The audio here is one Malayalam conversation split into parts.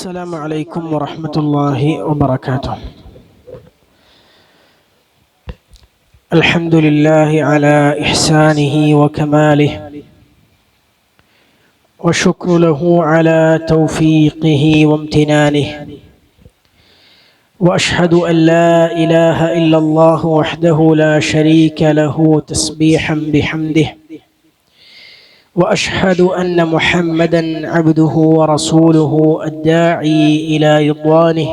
السلام عليكم ورحمة الله وبركاته. الحمد لله على إحسانه وكماله، وشكر له على توفيقه وامتنانه، وأشهد أن لا إله إلا الله وحده لا شريك له تسبيحا بحمده، وأشهد أن محمدا عبده ورسوله الداعي إلى رضوانه،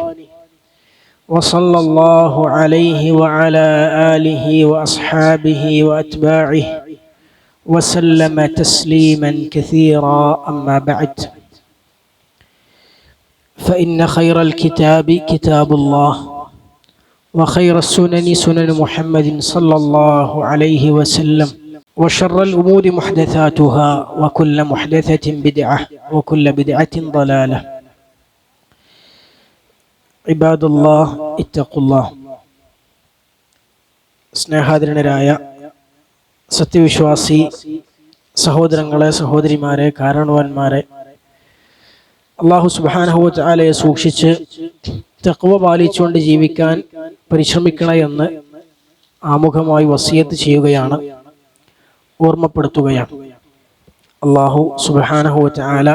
وصلى الله عليه وعلى آله وأصحابه وأتباعه وسلم تسليما كثيرا. أما بعد، فإن خير الكتاب كتاب الله، وخير السنن سنن محمد صلى الله عليه وسلم، وشر الأمور محدثاتها، وكل محدثة بدعة، وكل بدعة ضلالة. عباد الله اتقوا الله. സ്നേഹാദരനരായ സത്യവിശ്വാസി സഹോദരങ്ങളെ, സഹോദരിമാരെ, കാരണവന്മാരെ, അല്ലാഹു സുബ്ഹാനഹു വ തആലയെ സൂക്ഷിച്ച് തഖ്വ പാലിച്ചുകൊണ്ട് ജീവിക്കാൻ പരിശ്രമിക്കണമെന്ന് ആമുഖമായി വസിയത്ത് ചെയ്യുകയാണ്, ഓർമ്മപ്പെടുത്തുകയാണ്. അല്ലാഹു സുബ്ഹാനഹു വ തആല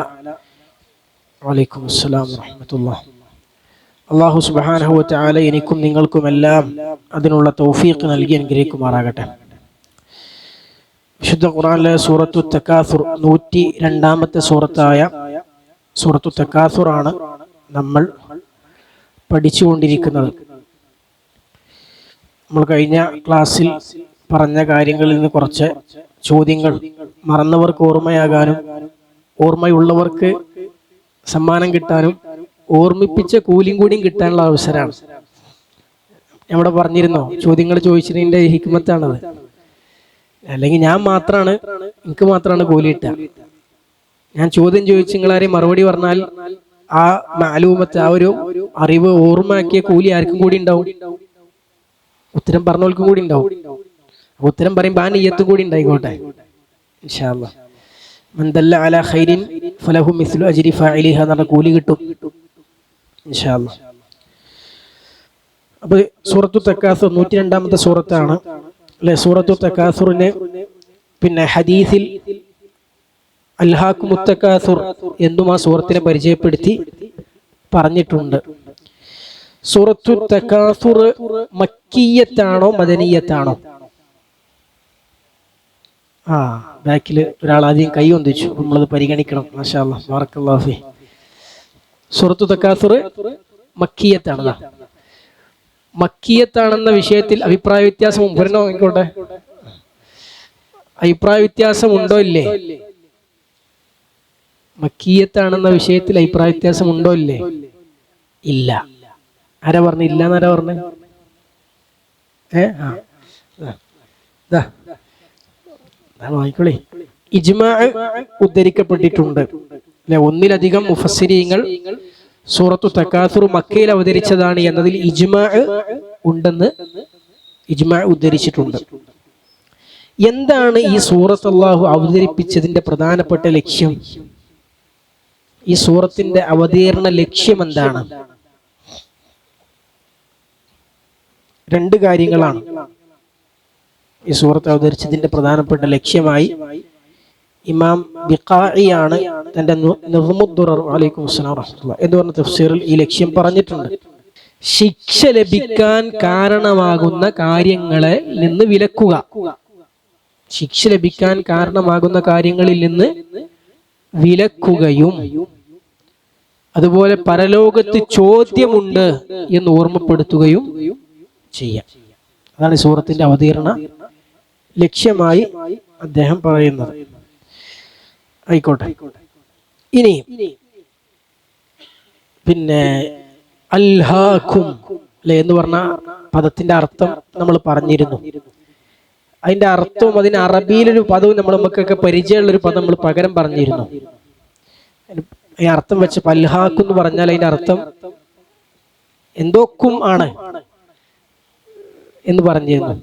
വഅലൈക്കും അസ്സലാം വറഹ്മത്തുള്ളാഹി. അല്ലാഹു സുബ്ഹാനഹു വ തആല എനിക്കും നിങ്ങൾക്കുമെല്ലാം അതിനുള്ള തൗഫീഖ് നൽകി അനുഗ്രഹിക്കുമാറാകട്ടെ. വിശുദ്ധ ഖുർആനിലെ സൂറത്തു തകാസുർ 102-ാമത്തെ സൂറത്തായ സൂറത്തു തകാസുർ ആണ് നമ്മൾ പഠിച്ചുകൊണ്ടിരിക്കുന്നത്. നമ്മൾ കഴിഞ്ഞ ക്ലാസ്സിൽ പറഞ്ഞ കാര്യങ്ങളിൽ നിന്ന് കുറച്ച് ചോദ്യങ്ങൾ മറന്നവർക്ക് ഓർമ്മയാകാനും ഓർമ്മയുള്ളവർക്ക് സമ്മാനം കിട്ടാനും ഓർമ്മിപ്പിച്ച കൂലിയും കൂടിയും കിട്ടാനുള്ള അവസരമാണ്. ഇവിടെ പറഞ്ഞിരുന്നോ, ചോദ്യങ്ങൾ ചോദിച്ചതിന്റെ ഹിക്മത്താണത്. അല്ലെങ്കിൽ എനിക്ക് മാത്രമാണ് കൂലി കിട്ടുക. ഞാൻ ചോദ്യം ചോദിച്ച് നിങ്ങളാരെയും മറുപടി പറഞ്ഞാൽ ആ മാലൂമത്ത്, ആ ഒരു അറിവ് ഓർമ്മയാക്കിയ കൂലി ആർക്കും കൂടി ഉണ്ടാവും, ഉത്തരം പറഞ്ഞവർക്കും കൂടി ഉണ്ടാവും. ഉത്തരം പറയുമ്പോൾ ആ നിയ്യത്തും കൂടി ഉണ്ടായിക്കോട്ടെ. ഇൻഷാ അല്ലാഹ് മൻ ദല്ല അലാ ഖൈരിൻ ഫലഹു മിസ്ലു അജ്രി ഫാഇലിഹ എന്ന കൂലി കിട്ടും ഇൻഷാ അല്ലാഹ്. അപ്പോൾ സൂറത്തു തകാസുർ 102-ാമത്തെ സൂറത്താണ് അല്ലെ. സൂറത്തു തകാസുറിനെ പിന്നെ ഹദീസിൽ അൽഹാക്കുമുത് തകാസുർ എന്നും ആ സൂറത്തിനെ പരിചയപ്പെടുത്തി പറഞ്ഞിട്ടുണ്ട്. സൂറത്തു തകാസുർ മക്കിയ്യത്താണോ മദനിയ്യത്താണോ? ബാക്കിൽ ഒരാൾ ആദ്യം കൈ ഒന്നിച്ചു, നമ്മളത് പരിഗണിക്കണം. മാഷാ അല്ലാഹ്, ബറക്കല്ലാഹു ഫീ. സൂറത്തു തകാസുർ മക്കിയ്യത്താണോ? മക്കിയ്യത്താണെന്ന വിഷയത്തിൽ അഭിപ്രായ വ്യത്യാസം ഉണ്ടോ? ആയിക്കോട്ടെ, അഭിപ്രായ വ്യത്യാസം ഉണ്ടോ ഇല്ലേ? മക്കിയ്യത്താണെന്ന വിഷയത്തിൽ അഭിപ്രായ വ്യത്യാസം ഉണ്ടോ ഇല്ലേ? ഇല്ല. ആരാ പറഞ്ഞു ഇല്ല എന്നാരാ പറഞ്ഞേ? ഇജ്മാ ഉദ്ധരിക്കപ്പെട്ടിട്ടുണ്ട് അല്ലെ. ഒന്നിലധികം മുഫസ്സിരീങ്ങൾ സൂറത്തു തകാസുർ മക്കയിൽ അവതരിച്ചതാണ് എന്നതിൽ ഇജ്മാ ഉണ്ടെന്ന് ഇജ്മാ ഉദ്ധരിച്ചിട്ടുണ്ട്. എന്താണ് ഈ സൂറത്ത് അല്ലാഹു അവതരിപ്പിച്ചതിന്റെ പ്രധാനപ്പെട്ട ലക്ഷ്യം? ഈ സൂറത്തിന്റെ അവതീർണ ലക്ഷ്യം എന്താണ്? രണ്ട് കാര്യങ്ങളാണ് ഈ സൂറത്ത് അവതരിച്ചതിന്റെ പ്രധാനപ്പെട്ട ലക്ഷ്യമായി ഇമാം ബിഖാഇയാണ് തന്റെ നസ്മുദ്ദുറർ വഅലൈക്കും അസ്സലാം വറഹ്മത്തുള്ളാഹി എന്ന് പറഞ്ഞ തഫ്സീറിൽ ഈ ലക്ഷ്യം പറഞ്ഞിട്ടുണ്ട്. ശിക്ഷ ലഭിക്കാൻ കാരണമാകുന്ന കാര്യങ്ങളെ നിന്ന് വിലക്കുക, ശിക്ഷ ലഭിക്കാൻ കാരണമാകുന്ന കാര്യങ്ങളിൽ നിന്ന് വിലക്കുകയും അതുപോലെ പരലോകത്ത് ചോദ്യമുണ്ട് എന്ന് ഓർമ്മപ്പെടുത്തുകയും ചെയ്യാം. അതാണ് ഈ സൂറത്തിന്റെ അവതീർണ ലക്ഷ്യമായി അദ്ദേഹം പറയുന്നത്. ആയിക്കോട്ടെ. ഇനി പിന്നെ അൽഹാക്കും അല്ലെ എന്ന് പറഞ്ഞ പദത്തിന്റെ അർത്ഥം നമ്മൾ പറഞ്ഞിരുന്നു. അതിന്റെ അർത്ഥവും അതിന് അറബിയിലൊരു പദവും നമുക്കൊക്കെ പരിചയമുള്ളൊരു പദം നമ്മൾ പകരം പറഞ്ഞിരുന്നു. ഈ അർത്ഥം വെച്ച് അൽഹാക്കും എന്ന് പറഞ്ഞാൽ അതിന്റെ അർത്ഥം എന്തോക്കും ആണ് എന്ന് പറഞ്ഞിരുന്നു.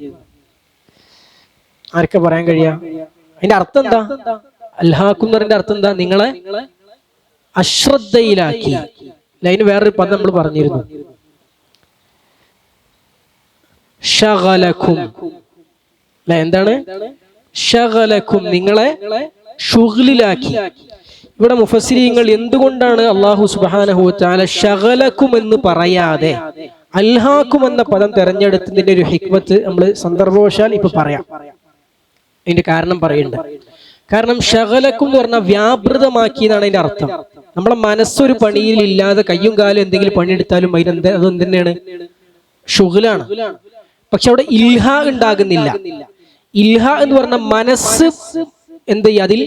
ആർക്കെ പറയാൻ കഴിയാ? അതിന്റെ അർത്ഥം എന്താ? അൽഹാക്കും എന്ന് പറയുന്ന അർത്ഥം എന്താ? നിങ്ങളെ അശ്രദ്ധയിലാക്കി, അതിന് വേറൊരു പദം നമ്മൾ പറഞ്ഞിരുന്നു, ശഗലക്കും. അല്ലെ, എന്താണ് ശഗലക്കും? നിങ്ങളെ ശുഗ്ലിലാക്കി. ഇവിടെ മുഫസ്സിരീങ്ങൾ എന്തുകൊണ്ടാണ് അല്ലാഹു സുബ്ഹാനഹു വ തആല ശഗലക്കും എന്ന് പറയാതെ അൽഹാക്കും എന്ന പദം തെരഞ്ഞെടുത്തതിന്റെ ഒരു ഹിക്മത്ത് നമ്മൾ സന്ദർഭവശാൽ ഇപ്പൊ പറയാം. അതിന്റെ കാരണം പറയുന്നുണ്ട്. കാരണം ശഗലക്കും എന്ന് പറഞ്ഞാൽ വ്യാപൃതമാക്കി എന്നാണ് അതിന്റെ അർത്ഥം. നമ്മളെ മനസ്സൊരു പണിയിൽ ഇല്ലാതെ കയ്യും കാലും എന്തെങ്കിലും പണിയെടുത്താലും അതെന്താണ്? ശുഗ്ലാണ്. പക്ഷെ അവിടെ ഇൽഹ ഉണ്ടാകുന്നില്ല. ഇൽഹ എന്ന് പറഞ്ഞ മനസ്സ് എന്ത് ചെയ്യ, അതിൽ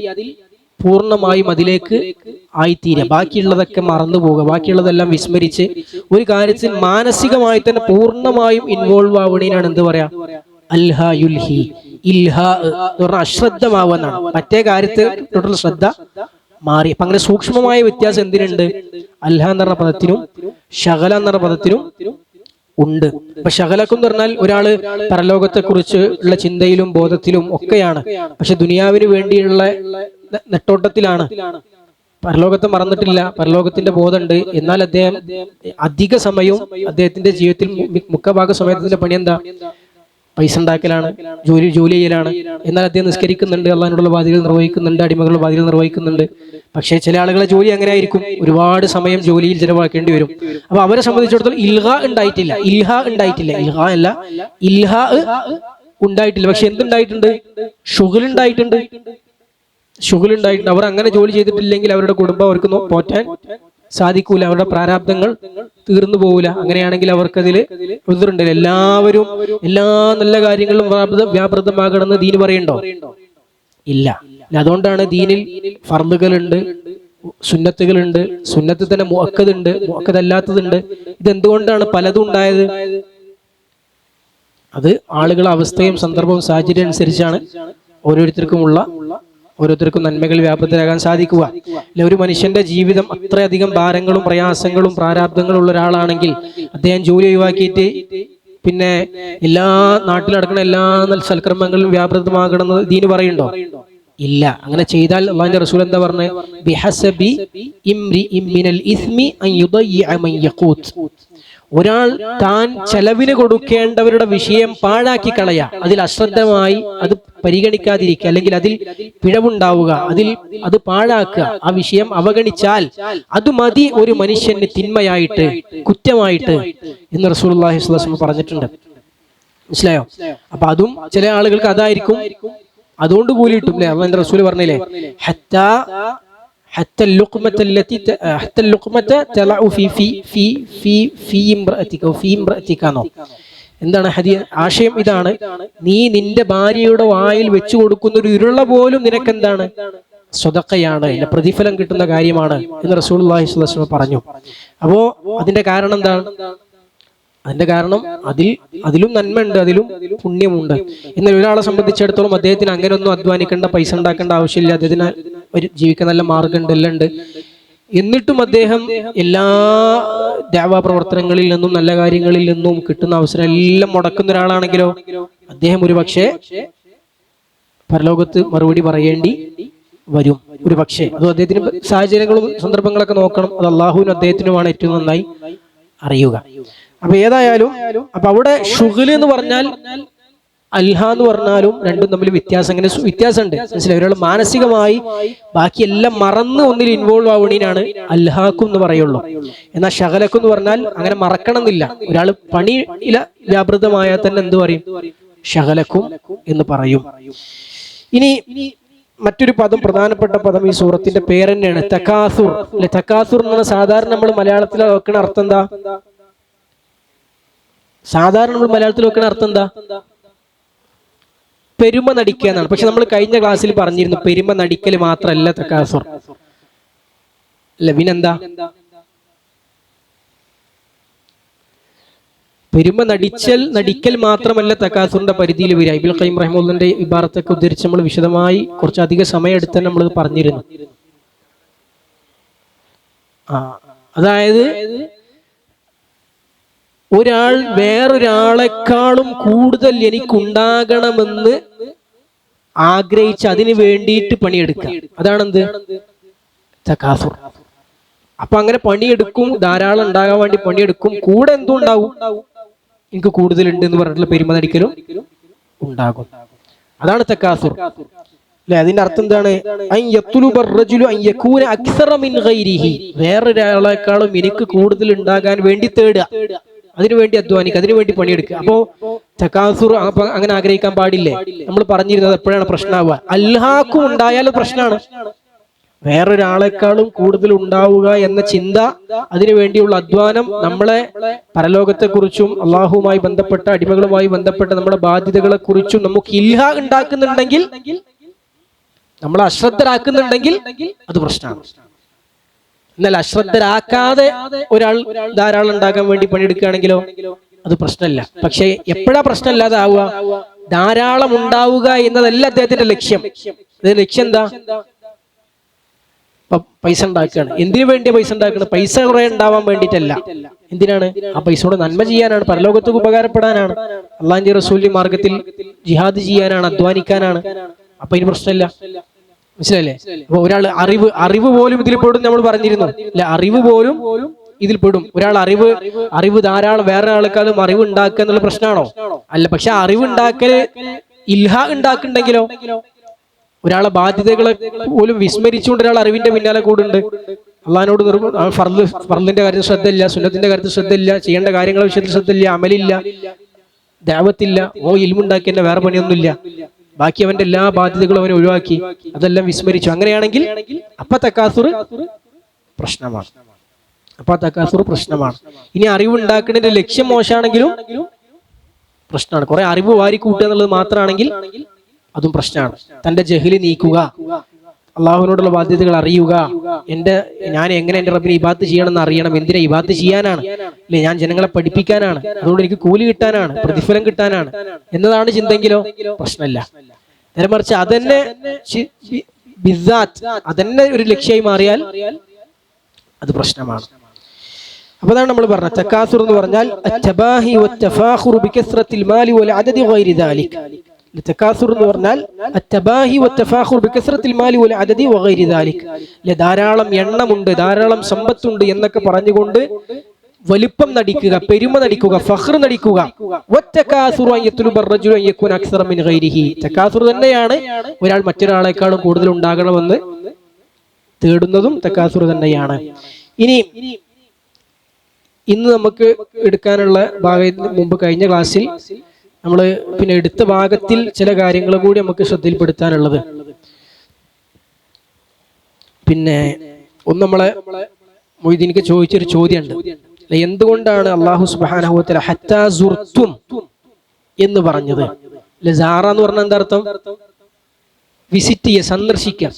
പൂർണ്ണമായും അതിലേക്ക് ആയിത്തീരുക, ബാക്കിയുള്ളതൊക്കെ മറന്നു പോവുക, ബാക്കിയുള്ളതെല്ലാം വിസ്മരിച്ച് ഒരു കാര്യത്തിൽ മാനസികമായി തന്നെ പൂർണ്ണമായും ഇൻവോൾവ് ആവണേനാണ് എന്ത് പറയാ, അൽഹ യുൽഹി. ഇൽഹ എന്ന് പറഞ്ഞാൽ അശ്രദ്ധമാവുന്നതാണ്. മറ്റേ കാര്യത്തിലുള്ള ശ്രദ്ധ മാറി. അപ്പൊ അങ്ങനെ സൂക്ഷ്മമായ വ്യത്യാസം എന്തിനുണ്ട്? അൽഹ എന്ന് പറഞ്ഞ പദത്തിനും ശഗല എന്ന് പറഞ്ഞ പദത്തിനും ഉണ്ട്. അപ്പൊ ശഗലക്കും എന്ന് പറഞ്ഞാൽ ഒരാള് പരലോകത്തെ കുറിച്ച് ഉള്ള ചിന്തയിലും ബോധത്തിലും ഒക്കെയാണ്, പക്ഷെ ദുനിയാവിന് വേണ്ടിയുള്ള നെട്ടോട്ടത്തിലാണ്. പരലോകത്തെ മറന്നിട്ടില്ല, പരലോകത്തിന്റെ ബോധമുണ്ട്. എന്നാൽ അദ്ദേഹം അധിക സമയവും അദ്ദേഹത്തിന്റെ ജീവിതത്തിൽ മുഖഭാഗ സമയത്തിന്റെ പണി എന്താ? പൈസ ഉണ്ടാക്കലാണ്, ജോലി ചെയ്യലാണ്. എന്നാൽ അദ്ദേഹം നിസ്കരിക്കുന്നുണ്ട്, അള്ളാഹിനോടുള്ള ബാധ്യതകൾ നിർവഹിക്കുന്നുണ്ട്, അടിമകളുടെ ബാധ്യതകൾ നിർവഹിക്കുന്നുണ്ട്. പക്ഷേ ചില ആളുകളെ ജോലി അങ്ങനെ ആയിരിക്കും, ഒരുപാട് സമയം ജോലിയിൽ ചെലവാക്കേണ്ടി വരും. അപ്പൊ അവരെ സംബന്ധിച്ചിടത്തോളം ഇൽഹ ഉണ്ടായിട്ടില്ല. ഇൽഹ ഉണ്ടായിട്ടില്ല. പക്ഷെ എന്തുണ്ടായിട്ടുണ്ട്? ശുഗ്ലുണ്ടായിട്ടുണ്ട്. അവർ അങ്ങനെ ജോലി ചെയ്തിട്ടില്ലെങ്കിൽ അവരുടെ കുടുംബം അവർക്ക് പോറ്റാൻ സാധിക്കൂല, അവരുടെ പ്രാരാബ്ദങ്ങൾ തീർന്നു പോകൂല. അങ്ങനെയാണെങ്കിൽ അവർക്കതിൽ ഉദറുണ്ടല്ലോ. എല്ലാവരും എല്ലാ നല്ല കാര്യങ്ങളും വ്യാപൃതമാകണമെന്ന് ദീന് പറയണ്ടോ? ഇല്ല. അതുകൊണ്ടാണ് ദീനിൽ ഫർളുകളുണ്ട്, സുന്നത്തുകളുണ്ട്. സുന്നത്ത് തന്നെ മുഅക്കദുണ്ട്, മുഅക്കദല്ലാത്തതുണ്ട്. ഇതെന്തുകൊണ്ടാണ് പലതും ഉണ്ടായത്? അത് ആളുകളുടെ അവസ്ഥയും സന്ദർഭവും സാഹചര്യം അനുസരിച്ചാണ് ഓരോരുത്തർക്കും നന്മകൾ വ്യാപൃതരാകാൻ സാധിക്കുക. അല്ലെ, ഒരു മനുഷ്യന്റെ ജീവിതം അത്രയധികം ഭാരങ്ങളും പ്രയാസങ്ങളും പ്രാരാബ്ദങ്ങളും ഉള്ള ഒരാളാണെങ്കിൽ അദ്ദേഹം ജോലി ഒഴിവാക്കിയിട്ട് പിന്നെ എല്ലാ നാട്ടിൽ നടക്കുന്ന എല്ലാ സൽക്കർമ്മങ്ങളിലും വ്യാപൃതമാകണമെന്ന് ദീന് പറയുന്നുണ്ടോ? ഇല്ല. അങ്ങനെ ചെയ്താൽ അല്ലാഹുവിന്റെ റസൂൽ എന്താ പറഞ്ഞത്? ബിഹസബി ഇംരിഇൻ മിനൽ ഇസ്മി അൻ യുദയ്യിഅ മൻ യഖൂത്. ഒരാൾ താൻ ചെലവിന് കൊടുക്കേണ്ടവരുടെ വിഷയം പാഴാക്കി കളയുക, അതിൽ അശ്രദ്ധമായി അത് പരിഗണിക്കാതിരിക്കുക, അല്ലെങ്കിൽ അതിൽ പിഴവുണ്ടാവുക, അത് പാഴാക്കുക, ആ വിഷയം അവഗണിച്ചാൽ അത് മതി ഒരു മനുഷ്യന് തിന്മയായിട്ട്, കുറ്റമായിട്ട് എന്ന് റസൂലുള്ളാഹി സ്വല്ലല്ലാഹു അലൈഹി വസല്ലം പറഞ്ഞിട്ടുണ്ട്. മനസ്സിലായോ? അപ്പൊ അതും ചില ആളുകൾക്ക് അതായിരിക്കും, അതുകൊണ്ട് കൂലി കിട്ടും. അല്ലെ, അല്ലാഹുവിന്റെ റസൂൽ പറഞ്ഞില്ലേ, എന്താണ് ആശയം? ഇതാണ്, നീ നിന്റെ ഭാര്യയുടെ വായിൽ വെച്ചു കൊടുക്കുന്ന ഒരു ഉരുള പോലും നിനക്കെന്താണ്? സ്വതക്കയാണ്, എന്റെ പ്രതിഫലം കിട്ടുന്ന കാര്യമാണ് എന്ന് റസൂലുള്ളാഹി സ്വല്ലല്ലാഹു അലൈഹി വസല്ലം പറഞ്ഞു. അപ്പോ അതിന്റെ കാരണം എന്താണ്? അതിന്റെ കാരണം അതിലും നന്മയുണ്ട്, അതിലും പുണ്യമുണ്ട്. എന്നാൽ ഒരാളെ സംബന്ധിച്ചിടത്തോളം അദ്ദേഹത്തിന് അങ്ങനെ ഒന്നും അധ്വാനിക്കേണ്ട, പൈസ ഉണ്ടാക്കേണ്ട ആവശ്യമില്ല, അദ്ദേഹത്തിന് ഒരു ജീവിക്കാൻ നല്ല മാർഗമുണ്ട്, എല്ലാം ഉണ്ട്. എന്നിട്ടും അദ്ദേഹം എല്ലാ ദഅവാ പ്രവർത്തനങ്ങളിൽ നിന്നും നല്ല കാര്യങ്ങളിൽ നിന്നും കിട്ടുന്ന അവസരം എല്ലാം മുടക്കുന്ന ഒരാളാണെങ്കിലോ അദ്ദേഹം ഒരു പക്ഷേ പരലോകത്ത് മറുപടി പറയേണ്ടി വരും. ഒരു പക്ഷേ അത് അദ്ദേഹത്തിന് സാഹചര്യങ്ങളും സന്ദർഭങ്ങളൊക്കെ നോക്കണം. അത് അള്ളാഹുവിനും അദ്ദേഹത്തിനുമാണ് ഏറ്റവും നന്നായി അറിയുക. അപ്പൊ ഏതായാലും അപ്പൊ അവിടെ ശുഗ്ല് എന്ന് പറഞ്ഞാൽ അൽഹ എന്ന് പറഞ്ഞാലും രണ്ടും തമ്മിൽ വ്യത്യാസമുണ്ട്. മനസ്സിലായി? ഒരാൾ മാനസികമായി ബാക്കിയെല്ലാം മറന്ന് ഒന്നിൽ ഇൻവോൾവ് ആവണീനാണ് അൽഹാക്കും എന്ന് പറയുള്ളൂ. എന്നാൽ ശഗലക്കും എന്ന് പറഞ്ഞാൽ അങ്ങനെ മറക്കണമെന്നില്ല. ഒരാൾ പണിയില വ്യാപൃതമായാൽ തന്നെ എന്ത് പറയും? ശഗലക്കും എന്ന് പറയും. ഇനി മറ്റൊരു പദം, പ്രധാനപ്പെട്ട പദം ഈ സൂറത്തിന്റെ പേര് തന്നെയാണ്, തകാസുർ. അല്ലെ, തകാസുർ എന്ന് പറഞ്ഞാൽ സാധാരണ നമ്മൾ മലയാളത്തിൽ വെക്കുന്ന അർത്ഥം എന്താ? പെരുമ നടിക്കുക എന്നാണ്. പക്ഷെ നമ്മൾ കഴിഞ്ഞ ക്ലാസ്സിൽ പറഞ്ഞിരുന്നു പെരുമ നടിക്കൽ മാത്രമല്ല തകാസുർ. അല്ല, പിന്നെന്താ? പെരുമ നടിക്കൽ മാത്രമല്ല തകാസുറിന്റെ പരിധിയിൽ വരിക. ഇബ്നുൽ ഖയ്യിം റഹിമഹുല്ലാഹിന്റെ ഇബാറത്തൊക്കെ ഉദ്ധരിച്ച് നമ്മൾ വിശദമായി കുറച്ചധികം സമയം എടുത്ത് നമ്മൾ പറഞ്ഞിരുന്നു. അതായത് ഒരാൾ വേറൊരാളെക്കാളും കൂടുതൽ എനിക്കുണ്ടാകണമെന്ന് ആഗ്രഹിച്ച് അതിന് വേണ്ടിയിട്ട് പണിയെടുക്കുക, അതാണെന്ത്? തകാസുർ. അപ്പൊ അങ്ങനെ പണിയെടുക്കും, ധാരാളം ഉണ്ടാകാൻ വേണ്ടി പണിയെടുക്കും, കൂടെ എന്തും ഉണ്ടാവും, എനിക്ക് കൂടുതലുണ്ട് എന്ന് പറഞ്ഞിട്ടുള്ള പെരുമ നടിക്കലും ഉണ്ടാകും. അതാണ് തക്കാസുർ അല്ലെ. അതിന്റെ അർത്ഥം എന്താണ്? വേറൊരാളെക്കാളും എനിക്ക് കൂടുതൽ ഉണ്ടാകാൻ വേണ്ടി തേടുക, അതിനുവേണ്ടി അധ്വാനിക്കുക, അതിനുവേണ്ടി പണിയെടുക്കുക. അപ്പോ തക്കാസുർ അങ്ങനെ ആഗ്രഹിക്കാൻ പാടില്ലേ? നമ്മൾ പറഞ്ഞിരുന്നത് എപ്പോഴാണ് പ്രശ്നമാവുക? അൽഹാക്കും ഉണ്ടായാലും പ്രശ്നമാണ്. വേറൊരാളെക്കാളും കൂടുതൽ ഉണ്ടാവുക എന്ന ചിന്ത, അതിനുവേണ്ടിയുള്ള അധ്വാനം നമ്മളെ പരലോകത്തെക്കുറിച്ചും അള്ളാഹുവുമായി ബന്ധപ്പെട്ട, അടിമകളുമായി ബന്ധപ്പെട്ട നമ്മുടെ ബാധ്യതകളെ കുറിച്ചും നമുക്ക് ഇൽഹാ ഉണ്ടാക്കുന്നുണ്ടെങ്കിൽ, നമ്മളെ അശ്രദ്ധരാക്കുന്നുണ്ടെങ്കിൽ അത് പ്രശ്നമാണ്. എന്നാൽ അശ്രദ്ധരാക്കാതെ ഒരാൾ ധാരാളം ഉണ്ടാക്കാൻ വേണ്ടി പണിയെടുക്കുകയാണെങ്കിലോ അത് പ്രശ്നമല്ല. പക്ഷെ എപ്പോഴാ പ്രശ്നമില്ലാതെ ആവുക? ധാരാളം ഉണ്ടാവുക എന്നതല്ല അദ്ദേഹത്തിന്റെ ലക്ഷ്യം. ലക്ഷ്യം എന്താ? പൈസ ഉണ്ടാക്കുകയാണ്. എന്തിനു വേണ്ടിയാ പൈസ ഉണ്ടാക്കുന്നത്? പൈസ കുറെ ഉണ്ടാവാൻ വേണ്ടിയിട്ടല്ല. എന്തിനാണ്? ആ പൈസയോട് നന്മ ചെയ്യാനാണ്, പരലോകത്തേക്ക് ഉപകാരപ്പെടാനാണ്, അള്ളാഹുവിന്റെ റസൂലിന്റെ മാർഗത്തിൽ ജിഹാദ് ചെയ്യാനാണ്, അധ്വാനിക്കാനാണ്. അപ്പൊ ഇതിന് പ്രശ്നമില്ല. മനസ്സിലല്ലേ? അപ്പൊ ഒരാൾ അറിവ് പോലും ഇതിൽ പെടും. നമ്മൾ പറഞ്ഞിരുന്നു അല്ലെ, അറിവ് പോലും ഇതിൽ പെടും. ഒരാൾ അറിവ് ധാരാളം, വേറെ ആൾക്കാരും അറിവ് ഉണ്ടാക്കുക എന്നുള്ള പ്രശ്നമാണോ? അല്ല. പക്ഷെ അറിവ് ഉണ്ടാക്കല് ഇൽഹാ ഉണ്ടാക്കുന്നുണ്ടെങ്കിലോ, ഒരാളെ ബാധ്യതകളെ പോലും വിസ്മരിച്ചുകൊണ്ട് ഒരാൾ അറിവിന്റെ പിന്നാലെ കൂടുണ്ട്. അള്ളാഹിനോട് ഫർദിന്റെ കാര്യത്തിൽ ശ്രദ്ധയില്ല, സുന്നത്തിന്റെ കാര്യത്തിൽ ശ്രദ്ധയില്ല, ചെയ്യേണ്ട കാര്യങ്ങളെ വിഷയത്തിൽ ശ്രദ്ധയില്ല, അമലില്ല, ദഅവത്തില്ല, ഇൽമുണ്ടാക്കി തന്നെ വേറെ പണിയൊന്നുമില്ല, ബാക്കി അവന്റെ എല്ലാ ബാധ്യതകളും അവനെ ഒഴിവാക്കി, അതെല്ലാം വിസ്മരിച്ചു. അങ്ങനെയാണെങ്കിൽ അപ്പ തക്കാസുർ പ്രശ്നമാണ്. ഇനി അറിവുണ്ടാക്കുന്നതിന്റെ ലക്ഷ്യം മോശമാണെങ്കിലും പ്രശ്നമാണ്. കുറെ അറിവ് വാരി കൂട്ടുക എന്നുള്ളത് മാത്രമാണെങ്കിൽ അതും പ്രശ്നമാണ്. തന്റെ ജഹ്ല് നീക്കുക, അള്ളാഹുവിനോടുള്ള ബാധ്യതകൾ അറിയുക, ഞാൻ എങ്ങനെ എന്റെ റബ്ബിനെ ഇബാദത്ത് ചെയ്യണമെന്ന് അറിയണം. എന്തിനാ ഇബാദത്ത് ചെയ്യാനാണ് അല്ലെ, ഞാൻ ജനങ്ങളെ പഠിപ്പിക്കാനാണ്, അതുകൊണ്ട് എനിക്ക് കൂലി കിട്ടാനാണ്, പ്രതിഫലം കിട്ടാനാണ് എന്നതാണ് ചിന്തെങ്കിലോ പ്രശ്നമില്ല. നേരെ മറിച്ച് അതന്നെ അതന്നെ ഒരു ലക്ഷ്യമായി മാറിയാൽ അത് പ്രശ്നമാണ്. അപ്പൊ അതാണ് നമ്മൾ പറഞ്ഞത് തക്കാസുർ എന്ന് പറഞ്ഞാൽ അത്തബാഹി വത്തഫാഖുറു ബികസ്റത്തിൽ മാലി വൽ അദദി ഗൈരി ദാലിക്. തക്കാസുർ എന്ന് പറഞ്ഞാൽ അത്തബാഹി വത്തഫാഖുറു ബികസ്റത്തിൽ മാലി വൽ അദദി വഗൈരി ദാലിക്. ധാരാളം എണ്ണമുണ്ട്, ധാരാളം സമ്പത്തുണ്ട് എന്നൊക്കെ പറഞ്ഞുകൊണ്ട് വലിപ്പം നടിക്കുക, പെരുമ നടിക്കുക, ഫഖ്ർ നടിക്കുക. വത്തകാസുറു അയത്ലുബർ റജുലു അയകുന അക്സറ മിൻ ഗൈരിഹി. തക്കാസുർ തന്നെയാണ് ഒരാൾ മറ്റൊരാളെക്കാളും കൂടുതൽ ഉണ്ടാകണമെന്ന് തേടുന്നതും തക്കാസുർ തന്നെയാണ്. ഇന്ന് നമുക്ക് എടുക്കാനുള്ള ഭാഗത്തിന് മുമ്പ് കഴിഞ്ഞ ക്ലാസ്സിൽ നമ്മൾ പിന്നെ എടുത്ത ഭാഗത്തിൽ ചില കാര്യങ്ങൾ കൂടി നമുക്ക് ശ്രദ്ധയിൽപ്പെടുത്താനുള്ളത്. പിന്നെ ഒന്ന് നമ്മളെ മൊയ്തീനിക്ക് ചോദിച്ചൊരു ചോദ്യമുണ്ട്. എന്തുകൊണ്ടാണ് അല്ലാഹു സുബ്ഹാനഹു വ തആല ഹത്താ സുർതും എന്ന് പറഞ്ഞത്? സാറ എന്ന് പറഞ്ഞാൽ എന്താ അർത്ഥം? വിസിറ്റ് ചെയ്യുക, സന്ദർശിക്കുക.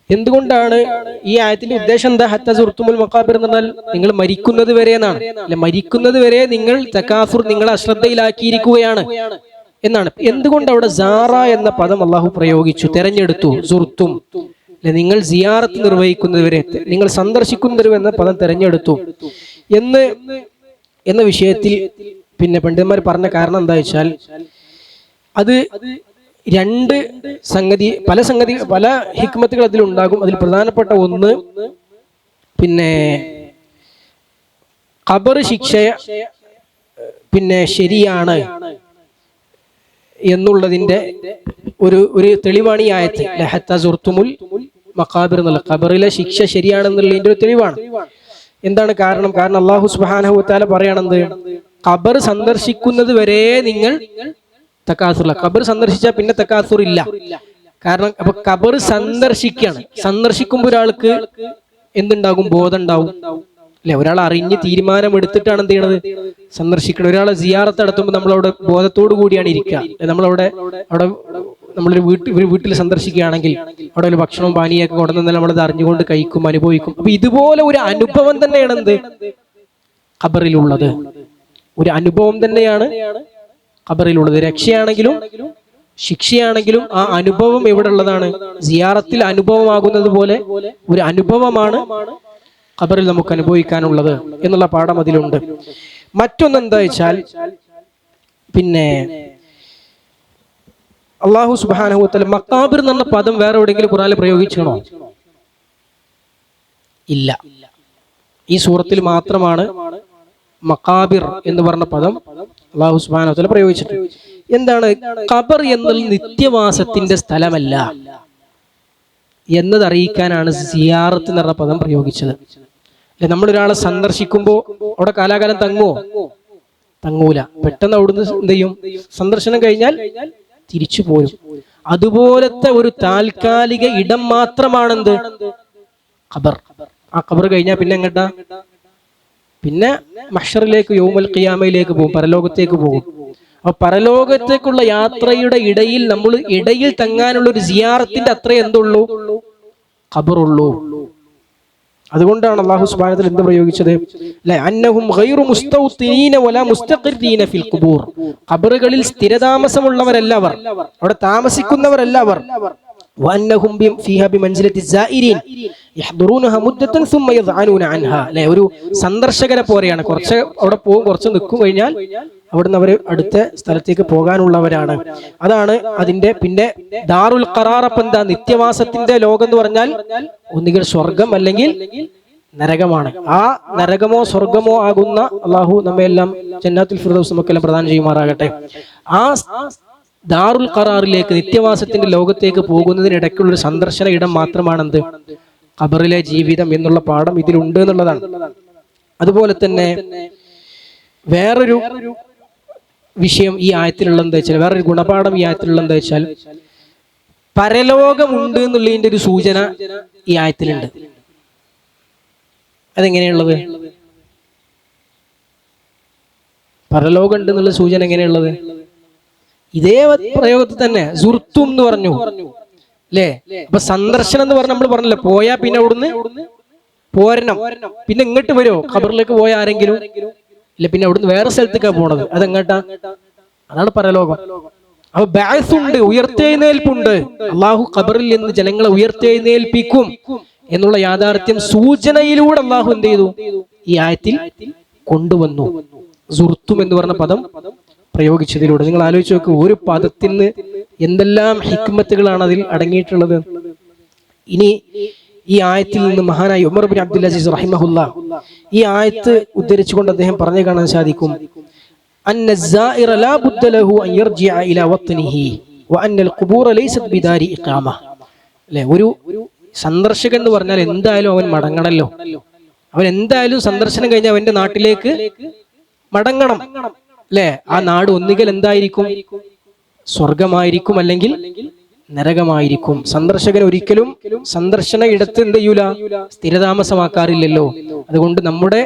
എന്തുകൊണ്ടാണ് ഈ ആയത്തിന്റെ ഉദ്ദേശം എന്താ? ഹത്താ സുർതുമുൽ മഖാബിർ എന്ന് പറഞ്ഞാൽ നിങ്ങൾ മരിക്കുന്നത് വരെ എന്നാണ് അല്ലെ. മരിക്കുന്നത് വരെ നിങ്ങൾ തകാസുർ നിങ്ങളെ അശ്രദ്ധയിലാക്കിയിരിക്കുകയാണ് എന്നാണ്. എന്തുകൊണ്ട് അവിടെ സാറ എന്ന പദം അള്ളാഹു പ്രയോഗിച്ചു, തെരഞ്ഞെടുത്തു? സുർത്തും നിങ്ങൾ സിയാറത്ത് നിർവഹിക്കുന്നതുവരെ, നിങ്ങൾ സന്ദർശിക്കുന്നവരും എന്ന പദം തെരഞ്ഞെടുത്തു എന്ന വിഷയത്തിൽ പിന്നെ പണ്ഡിതന്മാർ പറഞ്ഞ കാരണം എന്താ വെച്ചാൽ, അത് രണ്ട് സംഗതി, പല ഹിക്മത്തുകൾ അതിലുണ്ടാകും. അതിൽ പ്രധാനപ്പെട്ട ഒന്ന് പിന്നെ ഖബർ ശിക്ഷ പിന്നെ ശരിയാണ് എന്നുള്ളതിന്റെ ഒരു തെളിവാണ് ഈ ആയത്ത്. ലഹത്ത സുർത്തുമുൽ മഖാബിർ എന്നുള്ള ഖബറിലെ ശിക്ഷ ശരിയാണെന്നുള്ളതിന്റെ ഒരു തെളിവാണ്. എന്താണ് കാരണം? അല്ലാഹു സുബ്ഹാനഹു വ തആല പറയണത് ഖബർ സന്ദർശിക്കുന്നത് വരെ നിങ്ങൾ തകാസുർ. ഖബർ സന്ദർശിച്ചാൽ പിന്നെ തകാസുർ ഇല്ല. കാരണം അപ്പൊ ഖബർ സന്ദർശിക്കുമ്പോൾ ഒരാൾക്ക് എന്തുണ്ടാകും? ബോധം ഉണ്ടാവും അല്ലെ. ഒരാൾ അറിഞ്ഞ് തീരുമാനമെടുത്തിട്ടാണ് എന്ത് ചെയ്യണത്? സന്ദർശിക്കണം. ഒരാളെ സിയാറത്ത് നടത്തുമ്പോൾ നമ്മളവിടെ ബോധത്തോടു കൂടിയാണ് ഇരിക്കുക. നമ്മളവിടെ നമ്മളൊരു വീട്ടിൽ സന്ദർശിക്കുകയാണെങ്കിൽ അവിടെ ഒരു ഭക്ഷണവും പാനീയൊക്കെ കൊണ്ടുവന്നാൽ നമ്മളത് അറിഞ്ഞുകൊണ്ട് കഴിക്കും, അനുഭവിക്കും. അപ്പൊ ഇതുപോലെ ഒരു അനുഭവം തന്നെയാണ് എന്ത് ഖബറിലുള്ളത്. ഒരു അനുഭവം തന്നെയാണ് ഖബറിലുള്ളത്. രക്ഷയാണെങ്കിലും ശിക്ഷയാണെങ്കിലും ആ അനുഭവം എവിടെ ഉള്ളതാണ്? സിയാറത്തിൽ അനുഭവമാകുന്നത് പോലെ ഒരു അനുഭവമാണ് ഖബറിൽ നമുക്ക് അനുഭവിക്കാനുള്ളത് എന്നുള്ള പാഠം അതിലുണ്ട്. മറ്റൊന്നെന്താ വെച്ചാൽ, പിന്നെ അല്ലാഹു സുബ്ഹാനഹു വ തആല മഖാബിർ എന്ന പദം വേറെ എവിടെയെങ്കിലും ഖുർആനിൽ പ്രയോഗിച്ചണോ? ഇല്ല. ഈ സൂറത്തിൽ മാത്രമാണ് മഖാബിർ എന്ന് പറഞ്ഞ പദം അല്ലാഹു സുബ്ഹാനഹു വ തആല പ്രയോഗിച്ചിട്ടുണ്ട്. എന്താണ് ഖബർ എന്നുള്ള നിത്യവാസത്തിന്റെ സ്ഥലമല്ല എന്നത് അറിയിക്കാനാണ് സിയാറത്ത് എന്ന് പറഞ്ഞ പദം പ്രയോഗിച്ചത്. അല്ലെ, നമ്മളൊരാളെ സന്ദർശിക്കുമ്പോൾ അവിടെ കാലാകാലം തങ്ങൂല. പെട്ടെന്ന് അവിടുന്ന് എന്ത് ചെയ്യും? സന്ദർശനം കഴിഞ്ഞാൽ തിരിച്ചു പോരും. അതുപോലത്തെ ഒരു താൽക്കാലിക ഇടം മാത്രമാണെന്ത്? ഖബർ. ആ ഖബർ കഴിഞ്ഞാൽ പിന്നെ എങ്ങട്ടാ? പിന്നെ മഹ്ശറിലേക്ക്, യൗമുൽ ഖിയാമയിലേക്ക് പോകും, പരലോകത്തേക്ക് പോകും. അപ്പൊ പരലോകത്തേക്കുള്ള യാത്രയുടെ ഇടയിൽ നമ്മൾ ഇടയിൽ തങ്ങാനുള്ള ഒരു സിയാറത്തിന്റെ അത്ര എന്തുള്ളൂ? ഖബറുള്ളൂ. അതുകൊണ്ടാണ് അല്ലാഹു സുബ്ഹാനഹു വ തആല എന്ത് പ്രയോഗിച്ചത്? അന്നഹും ഗൈറു മുസ്തൗതിനീന വലാ മുസ്തഖിരീന ഫിൽ ഖുബൂർ. ഖബറുകളിൽ സ്ഥിരതാമസമുള്ളവരല്ല അവർ, അവിടെ താമസിക്കുന്നവരല്ല അവർ. വഅന്നഹും ഫീഹാ ബിമൻസിലത്തി സായിരീൻ യഹ്ദുറൂനഹാ മുദ്ദതൻ സുമ്മ യദ്അനൂന അൻഹാ. അല്ലേ, ഒരു സന്ദർശകരെ പോലെയാണ്. കുറച്ച് അവിടെ പോകും, കുറച്ച് നിൽക്കും, കഴിഞ്ഞാൽ അവിടുന്ന് അവർ അടുത്ത സ്ഥലത്തേക്ക് പോകാനുള്ളവരാണ്. അതാണ് അതിന്റെ പിന്നെ ദാറുൽ ഖറാർ. അപ്പം എന്താ? നിത്യവാസത്തിന്റെ ലോകം എന്ന് പറഞ്ഞാൽ ഒന്നുകിൽ സ്വർഗം അല്ലെങ്കിൽ നരകമാണ്. ആ നരകമോ സ്വർഗമോ ആകുന്ന അള്ളാഹു നമ്മയെല്ലാം ജന്നാത്തുൽ ഫിർദൗസ് നമുക്കെല്ലാം പ്രദാനം ചെയ്യുമാറാകട്ടെ. ആ ദാറുൽ ഖറാറിലേക്ക്, നിത്യവാസത്തിന്റെ ലോകത്തേക്ക് പോകുന്നതിനിടയ്ക്കുള്ള ഒരു സന്ദർശന ഇടം മാത്രമാണെന്ത്? ഖബറിലെ ജീവിതം എന്നുള്ള പാഠം ഇതിലുണ്ട് എന്നുള്ളതാണ്. അതുപോലെ തന്നെ വേറൊരു വിഷയം ഈ ആയത്തിലുള്ള എന്താ വെച്ചാൽ, വേറൊരു ഗുണപാഠം ഈ ആയത്തിലുള്ള എന്താ വെച്ചാൽ, പരലോകമുണ്ട് എന്നുള്ളതിന്റെ ഒരു സൂചന ഈ ആയത്തിലുണ്ട്. അതെങ്ങനെയുള്ളത്? പരലോകം ഉണ്ട് എന്നുള്ള സൂചന എങ്ങനെയുള്ളത്? ഇതേ പ്രയോഗത്തിൽ തന്നെ സുർത്തും എന്ന് പറഞ്ഞു അല്ലേ. അപ്പൊ സന്ദർശനം എന്ന് പറഞ്ഞ നമ്മൾ പറഞ്ഞല്ലോ, പോയാ പിന്നെ അവിടുന്ന് പോരണം. പിന്നെ ഇങ്ങോട്ട് വരുമോ? ഖബറിലേക്ക് പോയ ആരെങ്കിലും ഇല്ല, പിന്നെ അവിടുന്ന് വേറെ സ്ഥലത്തേക്കാണ് പോണത്. അതെങ്ങട്ടാ? അതാണ് പരലോകം. അപ്പൊ ബഅസ് ഉണ്ട്, ഉയർത്തെഴുന്നേൽപ്പുണ്ട്. അള്ളാഹു ഖബറിൽ നിന്ന് ജനങ്ങളെ ഉയർത്തെഴുന്നേൽപ്പിക്കും എന്നുള്ള യാഥാർത്ഥ്യം സൂചനയിലൂടെ അള്ളാഹു എന്ത് ചെയ്തു? ഈ ആയത്തിൽ കൊണ്ടുവന്നു. സുർത്തും എന്ന് പറഞ്ഞ പദം പ്രയോഗിച്ചതിലൂടെ. നിങ്ങൾ ആലോചിച്ച് നോക്കൂ, ഒരു പദത്തിന് എന്തെല്ലാം ഹിക്മത്തുകളാണ് അതിൽ അടങ്ങിയിട്ടുള്ളത്. ഇനി ഈ ആയത്തിൽ നിന്ന് മഹാനായ ഉമർ ബിൻ അബ്ദുൽ അസീസ് റഹിമഹുല്ലാ ഈ ആയത്ത് ഉദ്ധരിച്ചുകൊണ്ട് അദ്ദേഹം പറഞ്ഞു കാണാൻ സാധിക്കും, അന്ന الزائر لا بد له ان يرجع الى وطنه وان القبور ليست بدار اقامه. അല്ലേ, ഒരു സന്ദർശകൻ എന്ന് പറഞ്ഞാൽ എന്തായാലും അവൻ മടങ്ങണല്ലോ. അവൻ എന്തായാലും സന്ദർശനം കഴിഞ്ഞാൽ അവന്റെ നാട്ടിലേക്ക് മടങ്ങണം. അല്ലേ, ആ നാട് ഒന്നുകിൽ എന്തായിരിക്കും? സ്വർഗമായിരിക്കും, അല്ലെങ്കിൽ നരകമായിരിക്കും. സന്ദർശകൻ ഒരിക്കലും സന്ദർശന ഇടത്ത് എന്ത് ചെയ്യൂല? സ്ഥിരതാമസമാക്കാറില്ലല്ലോ. അതുകൊണ്ട് നമ്മുടെ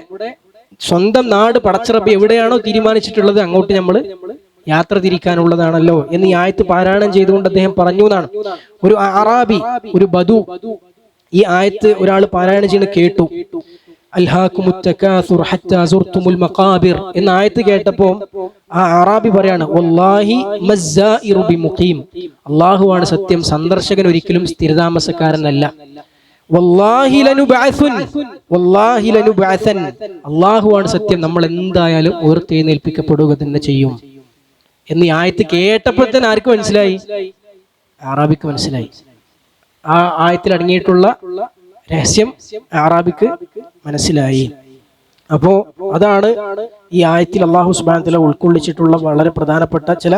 സ്വന്തം നാട് പടച്ചിറപ്പ് എവിടെയാണോ തീരുമാനിച്ചിട്ടുള്ളത് അങ്ങോട്ട് നമ്മൾ യാത്ര തിരിക്കാനുള്ളതാണല്ലോ എന്ന് ഈ ആയത്ത് പാരായണം ചെയ്തുകൊണ്ട് അദ്ദേഹം പറഞ്ഞു എന്നാണ്. ഒരു അറാബി, ഒരു ബദു ഈ ആയത്ത് ഒരാൾ പാരായണം ചെയ്യുന്നത് കേട്ടു. അൽഹാകുമുത് തകാസുർ ഹത്താ സുർതുമുൽ മഖാബിർ എന്ന ആയത്ത് കേട്ടപ്പോൾ ആ അറാബി പറയാണ്, വല്ലാഹി മസ്സായിറു ബിമുഖീം. അല്ലാഹുവാണ് സത്യം, സന്ദർശകൻ ഒരിക്കലും സ്ഥിരതാമസക്കാരനല്ല. വല്ലാഹി ലനുബഅസുൻ, വല്ലാഹി ലനുബഅസൻ. അല്ലാഹുവാണ് സത്യം, നമ്മൾ എന്തായാലും ഉയർത്തെഴുന്നേൽപ്പിക്കപ്പെടുക തന്നെ ചെയ്യും എന്ന് ഈ ആയത്ത് കേട്ടപ്പോൾ തന്നെ ആർക്ക് മനസ്സിലായി? അറാബിക്ക് മനസ്സിലായി. ആ ആയത്തിൽ അടങ്ങിയിട്ടുള്ള രഹസ്യം അറാബിക്ക് മനസ്സിലായി. അപ്പോ അതാണ് ഈ ആയത്തിൽ അല്ലാഹു സുബ്ഹാനഹു വ തആല ഉൾക്കൊള്ളിച്ചിട്ടുള്ള വളരെ പ്രധാനപ്പെട്ട ചില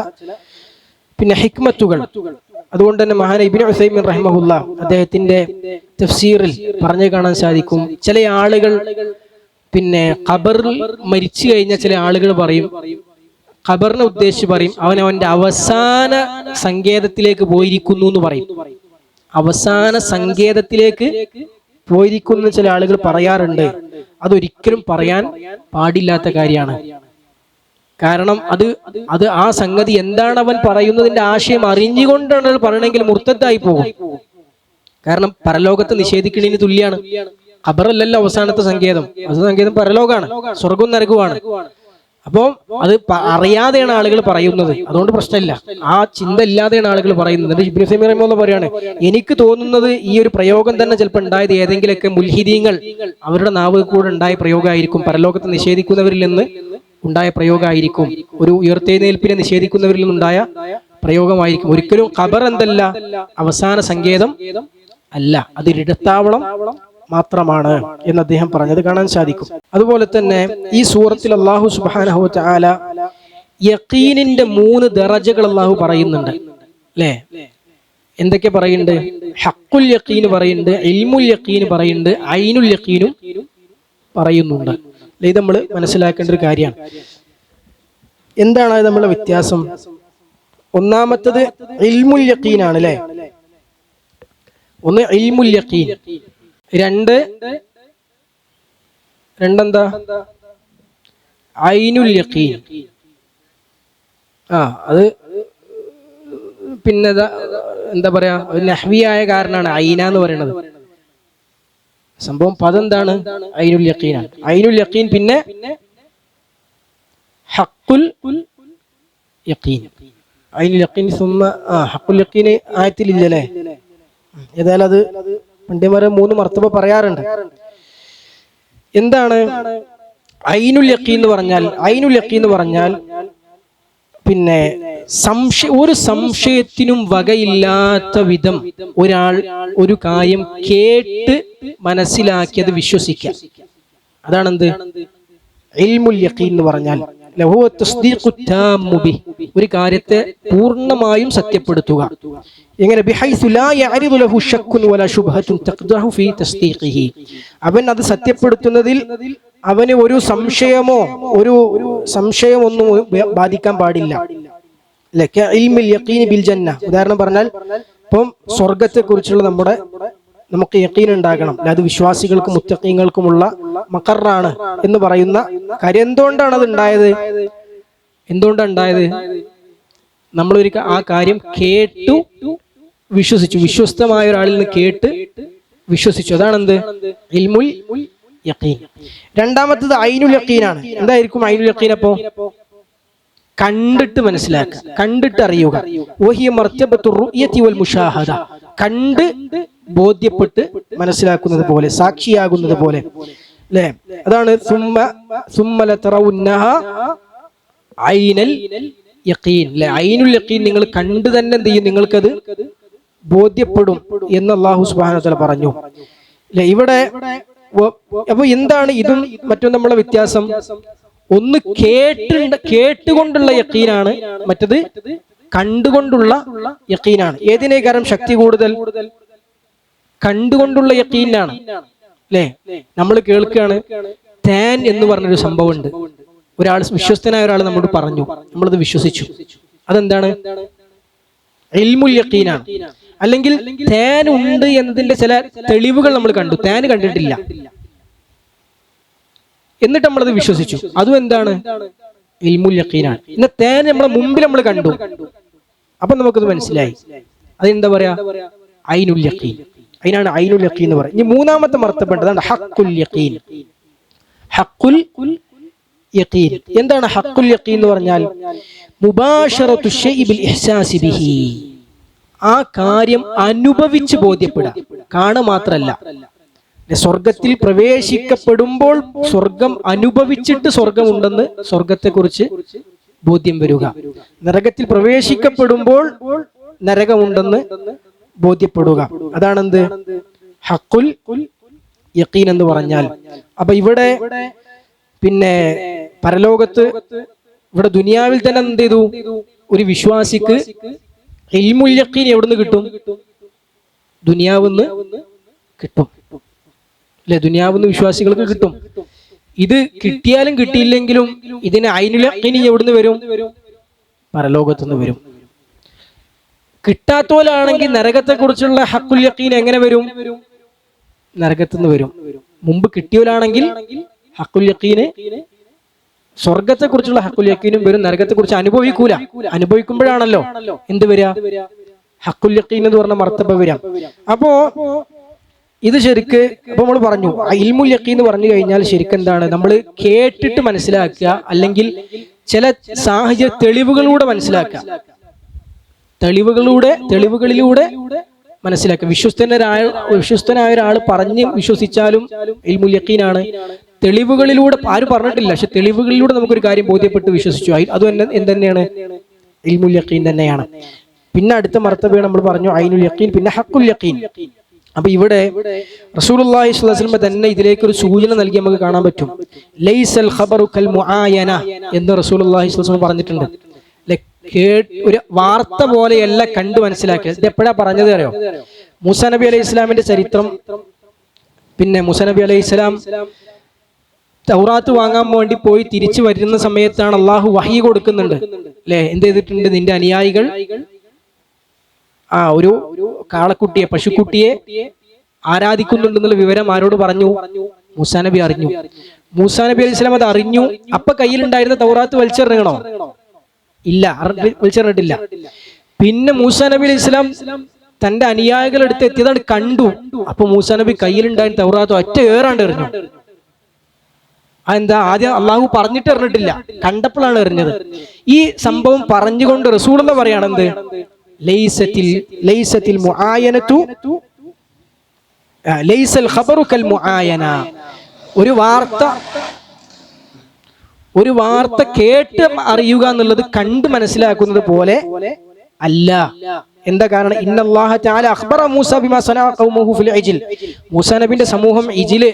പിന്നെ ഹിക്മത്തുകൾ. അതുകൊണ്ട് തന്നെ മഹാന ഇബ്നു ഉസൈമിൻ റഹിമഹുല്ലാ അദ്ദേഹത്തിന്റെ തഫ്സീറിൽ പറഞ്ഞു കാണാൻ സാധിക്കും, ചില ആളുകൾ പിന്നെ ഖബറിൽ മരിച്ചു കഴിഞ്ഞ ചില ആളുകൾ പറയും, ഖബറിനെ ഉദ്ദേശിച്ച് പറയും, അവൻ അവന്റെ അവസാന സങ്കേതത്തിലേക്ക് പോയിരിക്കുന്നു എന്ന് പറയും. അവസാന സങ്കേതത്തിലേക്ക് പോയിരിക്കുന്ന ചില ആളുകൾ പറയാറുണ്ട്. അതൊരിക്കലും പറയാൻ പാടില്ലാത്ത കാര്യമാണ്. കാരണം അത് ആ സംഗതി എന്താണ് അവൻ പറയുന്നതിന്റെ ആശയം അറിഞ്ഞുകൊണ്ടാണ് പറയണമെങ്കിൽ മുർത്തദ്ദായി പോകും. കാരണം പരലോകത്തെ നിഷേധിക്കുന്നതിന് തുല്യാണ്. ഖബറല്ലല്ലോ അവസാനത്തെ സങ്കേതം, അത് സങ്കേതം പരലോകാണ്, സ്വർഗവും നരകവുമാണ്. അപ്പോൾ അത് അറിയാതെയാണ് ആളുകൾ പറയുന്നത്, അതുകൊണ്ട് പ്രശ്നമില്ല. ആ ചിന്ത ഇല്ലാതെയാണ് ആളുകൾ പറയുന്നത്. ഇബ്നു തൈമിയ്യ റഹിമഹുല്ലാഹ് പറയാണ്, എനിക്ക് തോന്നുന്നത് ഈ ഒരു പ്രയോഗം തന്നെ ചിലപ്പോൾ ഉണ്ടായത് ഏതെങ്കിലുമൊക്കെ മുൽഹിദീങ്ങൾ അവരുടെ നാവ് കൂടെ ഉണ്ടായ പ്രയോഗമായിരിക്കും. പരലോകത്തെ നിഷേധിക്കുന്നവരിൽ നിന്ന് ഉണ്ടായ പ്രയോഗമായിരിക്കും, ഒരു ഉയർത്തെഴുന്നേൽപ്പിനെ നിഷേധിക്കുന്നവരിൽ നിന്നുണ്ടായ പ്രയോഗമായിരിക്കും. ഒരിക്കലും ഖബർ എന്തല്ല അവസാന സങ്കേതം അല്ല, അതൊരിടത്താവളം മാത്രമാണ് എന്ന് അദ്ദേഹം പറഞ്ഞത് കാണാൻ സാധിക്കും. അതുപോലെ തന്നെ ഈ സൂറത്തിൽ അല്ലാഹു സുബ്ഹാനഹു വ തആല യഖീനിന്റെ 3 ദറജകൾ അല്ലാഹു പറയുന്നുണ്ട് അല്ലേ? എന്തൊക്കെ പറയുന്നുണ്ട്? ഹഖുൽ യഖീൻ പറയുന്നുണ്ട്, ഇൽമുൽ യഖീൻ പറയുന്നുണ്ട്, ഐനുൽ യഖീനും പറയുന്നുണ്ട്. ഇത് നമ്മൾ മനസ്സിലാക്കേണ്ട ഒരു കാര്യമാണ്. എന്താണ് നമ്മളുടെ വ്യത്യാസം? ഒന്നാമത്തത് ഇൽമുൽ യഖീൻ ആണ് അല്ലേ? ഒന്ന് ഇൽമുൽ യഖീൻ, രണ്ടെന്താ? ഐനുൽ യഖീൻ. അത് പിന്നെ എന്താ പറയാ, നഹ്വിയായ കാരണമാണ് ഐന എന്ന് പറയുന്നത്. സംഭവം പദം എന്താണ്? ഐനുൽ യഖീനാണ്. ഐനുൽ യഖീൻ, പിന്നെ ഹഖുൽ യഖീൻ. ഐനുൽ യഖീൻ ഹഖുൽ യഖീൻ ആയത്തിലില്ലല്ലേ? ഏതായാലും അത് പണ്ഡിതന്മാരെ 3 മർത്തബ പറയാറുണ്ട്. എന്താണ് ഐനുൽ യഖീൻ എന്ന് പറഞ്ഞാൽ? ഐനുൽ യഖീൻ എന്ന് പറഞ്ഞാൽ പിന്നെ ഒരു സംശയത്തിനും വകയില്ലാത്ത വിധം ഒരാൾ ഒരു കാര്യം കേട്ട് മനസ്സിലാക്കിയത് വിശ്വസിക്കുക. അതാണെന്ത് ഇൽമുൽ യഖീൻ എന്ന് പറഞ്ഞാൽ. ലഹു തസ്ദീഖു താമ്മു ബിഹി, ഒരു കാര്യത്തെ പൂർണ്ണമായും സത്യപ്പെടുത്തുക. എങ്ങനെ? ബിഹൈസു ലാ യഅരിദു ലഹു ശക്കുൻ വലാ ശുബ്ഹത്തുൻ തഖ്ദഹു ഫീ തസ്ദീഖിഹി, അവൻ അത് സത്യപ്പെടുത്തുന്നതിൽ അവന് ഒരു സംശയമൊന്നും ബാധിക്കാൻ പാടില്ല. ഇൽമുൽ യഖീൻ ബിൽ ജന്ന, ഉദാഹരണം പറഞ്ഞാൽ ഇപ്പം സ്വർഗത്തെ കുറിച്ചുള്ള നമുക്ക് യഖീൻ ഉണ്ടാകണം. അത് വിശ്വാസികൾക്കും മുത്തഖീങ്ങൾക്കുമുള്ള മഖറാണ് എന്ന് പറയുന്ന കാര്യം. എന്തുകൊണ്ടാണ് അത് ഉണ്ടായത്? നമ്മൾ ആ കാര്യം കേട്ടു വിശ്വസിച്ചു, വിശ്വസ്തമായ ഒരാളിൽ നിന്ന് കേട്ട് വിശ്വസിച്ചു. അതാണെന്ത്? ഇൽമുൽ യഖീൻ. രണ്ടാമത്തത് ഐനുൽ യഖീനാണ്. എന്തായിരിക്കും ഐനുൽ യഖീൻ? അപ്പോ കണ്ടിട്ട് മനസ്സിലാക്കുക, കണ്ടിട്ട് അറിയുക. വഹിയ മർത്തബത്തു റുഅ്യതി വൽ മുശാഹദ, കണ്ട് ബോധ്യപ്പെട്ട് മനസ്സിലാക്കുന്നത് പോലെ, സാക്ഷിയാകുന്നത് പോലെ അല്ലേ? അതാണ് സുമ്മ ലതറൗന്നഹ ഐനൽ യഖീൻ. ഐനുൽ യഖീൻ നിങ്ങൾ കണ്ടു തന്നെ എന്ത് ചെയ്യും? നിങ്ങൾക്കത് ബോധ്യപ്പെടും എന്ന് അല്ലാഹു സുബ്ഹാനഹു വ തആല പറഞ്ഞു. ഇവിടെ അപ്പൊ എന്താണ് ഇതും മറ്റും നമ്മളെ വ്യത്യാസം? ഒന്ന് കേട്ടുകൊണ്ടുള്ള യഖീനാണ്, മറ്റത് കണ്ടുകൊണ്ടുള്ള യഖീനാണ്. ഏതിനേക്കാരം ശക്തി കൂടുതൽ? കണ്ടുകൊണ്ടുള്ള യഖീനാണ് അല്ലേ? നമ്മൾ കേൾക്കുകയാണ് തേൻ എന്ന് പറഞ്ഞൊരു സംഭവം ഉണ്ട്. ഒരാൾ, വിശ്വസ്തനായ ഒരാൾ നമ്മോട് പറഞ്ഞു, നമ്മളത് വിശ്വസിച്ചു. അതെന്താണ്? ഇൽമുൽ യഖീനാണ്. അല്ലെങ്കിൽ തേൻ ഉണ്ട് എന്നതിന്റെ ചില തെളിവുകൾ നമ്മൾ കണ്ടു, തേൻ കണ്ടിട്ടില്ല, എന്നിട്ട് നമ്മളത് വിശ്വസിച്ചു. അതും എന്താണ്? ഇൽമുൽ യഖീനാണ്. ഇന്ന് തേൻ നമ്മളെ മുമ്പിൽ നമ്മൾ കണ്ടു, അപ്പൊ നമുക്കത് മനസ്സിലായി. അതെന്താ പറയാ? ഐനുൽ യഖീൻ. അതിനാണ് ഐനുൽ യഖീൻ എന്ന് പറയുന്നത്. ഇനി മൂന്നാമത്തെ മർത്തബേണ്ടതാണ് ഹഖുൽ യഖീൻ. ഹഖുൽ യഖീൻ എന്താണ്? ഹഖുൽ യഖീൻ എന്ന് പറഞ്ഞാൽ മുബാശറത്തു ശൈഇ ബിൽ ഇഹ്സാസി ബിഹി, ആ കാര്യം അനുഭവിച്ച് ബോധ്യപ്പെടുക. കാണുക മാത്രല്ല, സ്വർഗത്തിൽ പ്രവേശിക്കപ്പെടുമ്പോൾ സ്വർഗം അനുഭവിച്ചിട്ട് സ്വർഗമുണ്ടെന്ന്, സ്വർഗത്തെക്കുറിച്ച് ബോധ്യം വരിക. നരകത്തിൽ പ്രവേശിക്കപ്പെടുമ്പോൾ നരകമുണ്ടെന്ന് ബോധ്യപ്പെടുക. അതാണെന്ത്? ഹഖുൽ യഖീൻ എന്ന് പറഞ്ഞാൽ. അപ്പൊ ഇവിടെ പിന്നെ പരലോകത്ത്, ഇവിടെ ദുനിയാവിൽ തന്നെ എന്ത് ചെയ്തു? ഒരു വിശ്വാസിക്ക് ഇൽമുൽ യഖീൻ എവിടുന്ന് കിട്ടും? ദുനിയാവിന്ന് കിട്ടും അല്ലെ? ദുനിയാവിന്ന് വിശ്വാസികൾക്ക് കിട്ടും. ഇത് കിട്ടിയാലും കിട്ടിയില്ലെങ്കിലും ഇതിന് ഐനുൽ യഖീൻ എവിടുന്ന് വരും? പരലോകത്തുനിന്ന് വരും. കിട്ടാത്തോലാണെങ്കിൽ നരകത്തെ കുറിച്ചുള്ള ഹഖുൽ യഖീൻ എങ്ങനെ വരും? നരകത്തുനിന്ന് വരും. മുമ്പ് കിട്ടിയോലാണെങ്കിൽ ഹഖുൽ യഖീന്, സ്വർഗത്തെ കുറിച്ചുള്ള ഹഖുൽ യഖീനും വരും. നരകത്തെ കുറിച്ച് അനുഭവിക്കൂല. അനുഭവിക്കുമ്പോഴാണല്ലോ എന്ത് വരിക? ഹഖുൽ യഖീൻ എന്ന് പറഞ്ഞ മർത്തബ വരാം. അപ്പോ ഇത് ശരിക്ക് അപ്പൊ നമ്മൾ പറഞ്ഞു ഇൽമുൽ യഖീൻ എന്ന് പറഞ്ഞു കഴിഞ്ഞാൽ ശരിക്കും എന്താണ്? നമ്മൾ കേട്ടിട്ട് മനസ്സിലാക്കുക, അല്ലെങ്കിൽ ചില സാഹചര്യ തെളിവുകളിലൂടെ മനസ്സിലാക്കുക. തെളിവുകളിലൂടെ മനസ്സിലാക്കുക. വിശ്വസ്തനായ ഒരാൾ പറഞ്ഞ് വിശ്വസിച്ചാലും ഇൽമുൽ യഖീനാണ്. തെളിവുകളിലൂടെ ആരും പറഞ്ഞിട്ടില്ല, പക്ഷെ തെളിവുകളിലൂടെ നമുക്കൊരു കാര്യം ബോധ്യപ്പെട്ട് വിശ്വസിച്ചു, അത് എന്തെന്നെയാണ്? ഇൽമുൽ യഖീൻ തന്നെയാണ്. പിന്നെ അടുത്ത മർത്തബ നമ്മൾ പറഞ്ഞു ഐനുൽ യഖീൻ, പിന്നെ ഹഖുൽ യഖീൻ. അപ്പൊ ഇവിടെ റസൂലുള്ളാഹി സ്വല്ലല്ലാഹു അലൈഹി വസല്ലം തന്നെ ഇതിലേക്ക് ഒരു സൂചന നൽകി നമുക്ക് കാണാൻ പറ്റും. ലൈസൽ ഖബറു കൽ മുആയന എന്ന് റസൂലുള്ളാഹി സ്വല്ലല്ലാഹു അലൈഹി വസല്ലം പറഞ്ഞിട്ടുണ്ട്. ഒരു വാർത്ത പോലെയല്ല കണ്ടു മനസ്സിലാക്കിയത്. ഇത് എപ്പോഴാ പറഞ്ഞത് അറിയോ? മൂസാ നബി അലൈഹി ഇസ്ലാമിന്റെ ചരിത്രം. പിന്നെ മൂസാ നബി അലൈഹി ഇസ്ലാം തൗറാത്ത് വാങ്ങാൻ വേണ്ടി പോയി തിരിച്ചു വരുന്ന സമയത്താണ് അള്ളാഹു വഹി കൊടുക്കുന്നുണ്ട് അല്ലെ. എന്ത് ചെയ്തിട്ടുണ്ട്? നിന്റെ അനുയായികൾ ഒരു കാളക്കുട്ടിയെ, പശുക്കുട്ടിയെ ആരാധിക്കുന്നുണ്ടെന്നുള്ള വിവരം ആരോട് പറഞ്ഞു? മൂസാ നബി അറിഞ്ഞു. മൂസാ നബി അലൈഹി സ്വലാം അത് അറിഞ്ഞു. അപ്പൊ കയ്യിലുണ്ടായിരുന്ന തൗറാത്ത് വലിച്ചെറിയണോ? ഇല്ല, വലിച്ചെറിഞ്ഞിട്ടില്ല. പിന്നെ മൂസാ നബി അലൈഹി സ്വലാം തന്റെ അനുയായികളെടുത്ത് എത്തിയതാണ് കണ്ടു. അപ്പൊ മൂസാ നബി കയ്യിലുണ്ടായിരുന്ന തൗറാത്ത് ഒറ്റ ഏറാണ്ട് എറിഞ്ഞു. അതെന്താ? ആദ്യം അള്ളാഹു പറഞ്ഞിട്ട് എറിഞ്ഞിട്ടില്ല, കണ്ടപ്പോഴാണ് എറിഞ്ഞത്. ഈ സംഭവം പറഞ്ഞുകൊണ്ട് റസൂലുള്ള പറയാണെന്ത്? ലൈസത്തിൽ മുആയനതു ലൈസൽ ഖബറു കൽ മുആയന. ഒരു വാർത്ത കേട്ട് അറിയുക എന്നുള്ളത് കണ്ട് മനസ്സിലാക്കുന്നത് പോലെ അല്ല. എന്താ കാരണം? ഇന്നല്ലാഹ തആല അഖ്ബറ മൂസ ബിമാ സനഅ ഖൗമുഹു ഫിൽ ഇജ്ൽ. മൂസാ നബിയുടെ സമൂഹം ഇജ്ല്,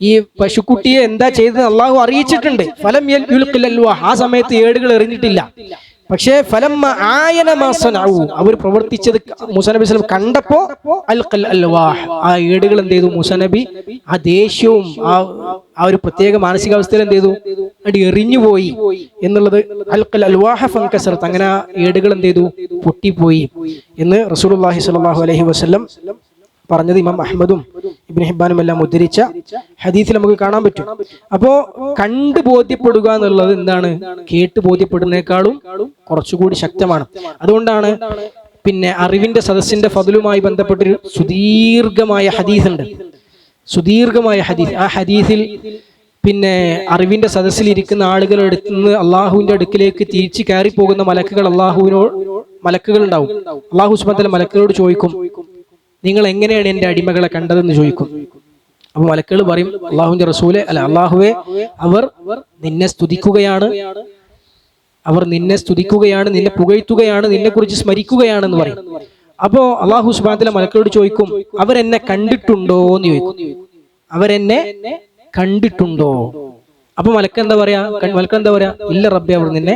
ഈ പശുക്കുട്ടിയെ എന്താ ചെയ്തത് അള്ളാഹു അറിയിച്ചിട്ടുണ്ട്. ഫലം യുൽഖിൽ അൽവാഹ്, ആ സമയത്ത് ഏടുകൾ എറിഞ്ഞിട്ടില്ല. പക്ഷേ ഫലമ്മ ആയന മാ സനഉ, അവർ പ്രവർത്തിച്ചത് മൂസാ നബി സ്വല്ലല്ലാഹു അലൈഹി വസല്ലം കണ്ടപ്പോ അൽഖൽ അൽവാഹ്, ആ ഏടുകൾ എന്ത് ചെയ്തു? മൂസാ നബി ആ ദേഷ്യവും ആ ഒരു പ്രത്യേക മാനസികാവസ്ഥയിൽ എന്ത് ചെയ്തു? അടി എറിഞ്ഞുപോയി എന്നുള്ളത്. അൽഖൽ അൽവാഹ ഫൻകസറത്, അങ്ങനെ ആ ഏടുകൾ എന്ത് ചെയ്തു? പൊട്ടിപ്പോയി എന്ന് റസൂലുള്ളാഹി സ്വല്ലല്ലാഹു അലൈഹി വസല്ലം പറഞ്ഞത് ഇമാം അഹ്മദും ഇബ്നു ഹിബ്ബാനും എല്ലാം ഉദ്ധരിച്ച ഹദീസിൽ നമുക്ക് കാണാൻ പറ്റും. അപ്പോ കണ്ടു ബോധ്യപ്പെടുക എന്നുള്ളത് എന്താണ്? കേട്ട് ബോധ്യപ്പെടുന്നേക്കാളും കുറച്ചുകൂടി ശക്തമാണ്. അതുകൊണ്ടാണ് പിന്നെ അറിവിന്റെ സദസ്സിന്റെ ഫضലുമായി ബന്ധപ്പെട്ടൊരു സുദീർഘമായ ഹദീസ് ഉണ്ട്. സുദീർഘമായ ഹദീസ്. ആ ഹദീസിൽ പിന്നെ അറിവിന്റെ സദസ്സിൽ ഇരിക്കുന്ന ആളുകളുടെ അടുത്ത് നിന്ന് അള്ളാഹുവിന്റെ അടുക്കിലേക്ക് തിരിച്ചു കയറി പോകുന്ന മലക്കുകൾ ഉണ്ടാവും. അള്ളാഹു സുബ്ഹാനഹു വ തആല മലക്കുകളോട് ചോദിക്കും, നിങ്ങൾ എങ്ങനെയാണ് എന്റെ അടിമകളെ കണ്ടതെന്ന് ചോദിക്കും. അപ്പൊ മലക്കുകൾ പറയും, അള്ളാഹുവിന്റെ റസൂലെ, അല്ല അള്ളാഹുവെ, അവർ നിന്നെ സ്തുതിക്കുകയാണ്, നിന്നെ പുകഴ്ത്തുകയാണ്, നിന്നെ കുറിച്ച് സ്മരിക്കുകയാണെന്ന് പറയും. അപ്പോ അള്ളാഹു സുബ്ഹാനഹു വ തആല മലക്കുകളോട് ചോദിക്കും, അവരെന്നെ കണ്ടിട്ടുണ്ടോ എന്ന് ചോദിക്കും. അവരെന്നെ കണ്ടിട്ടുണ്ടോ? അപ്പൊ മലക്കെന്താ പറയാ? ഇല്ല റബ്ബേ, അവർ നിന്നെ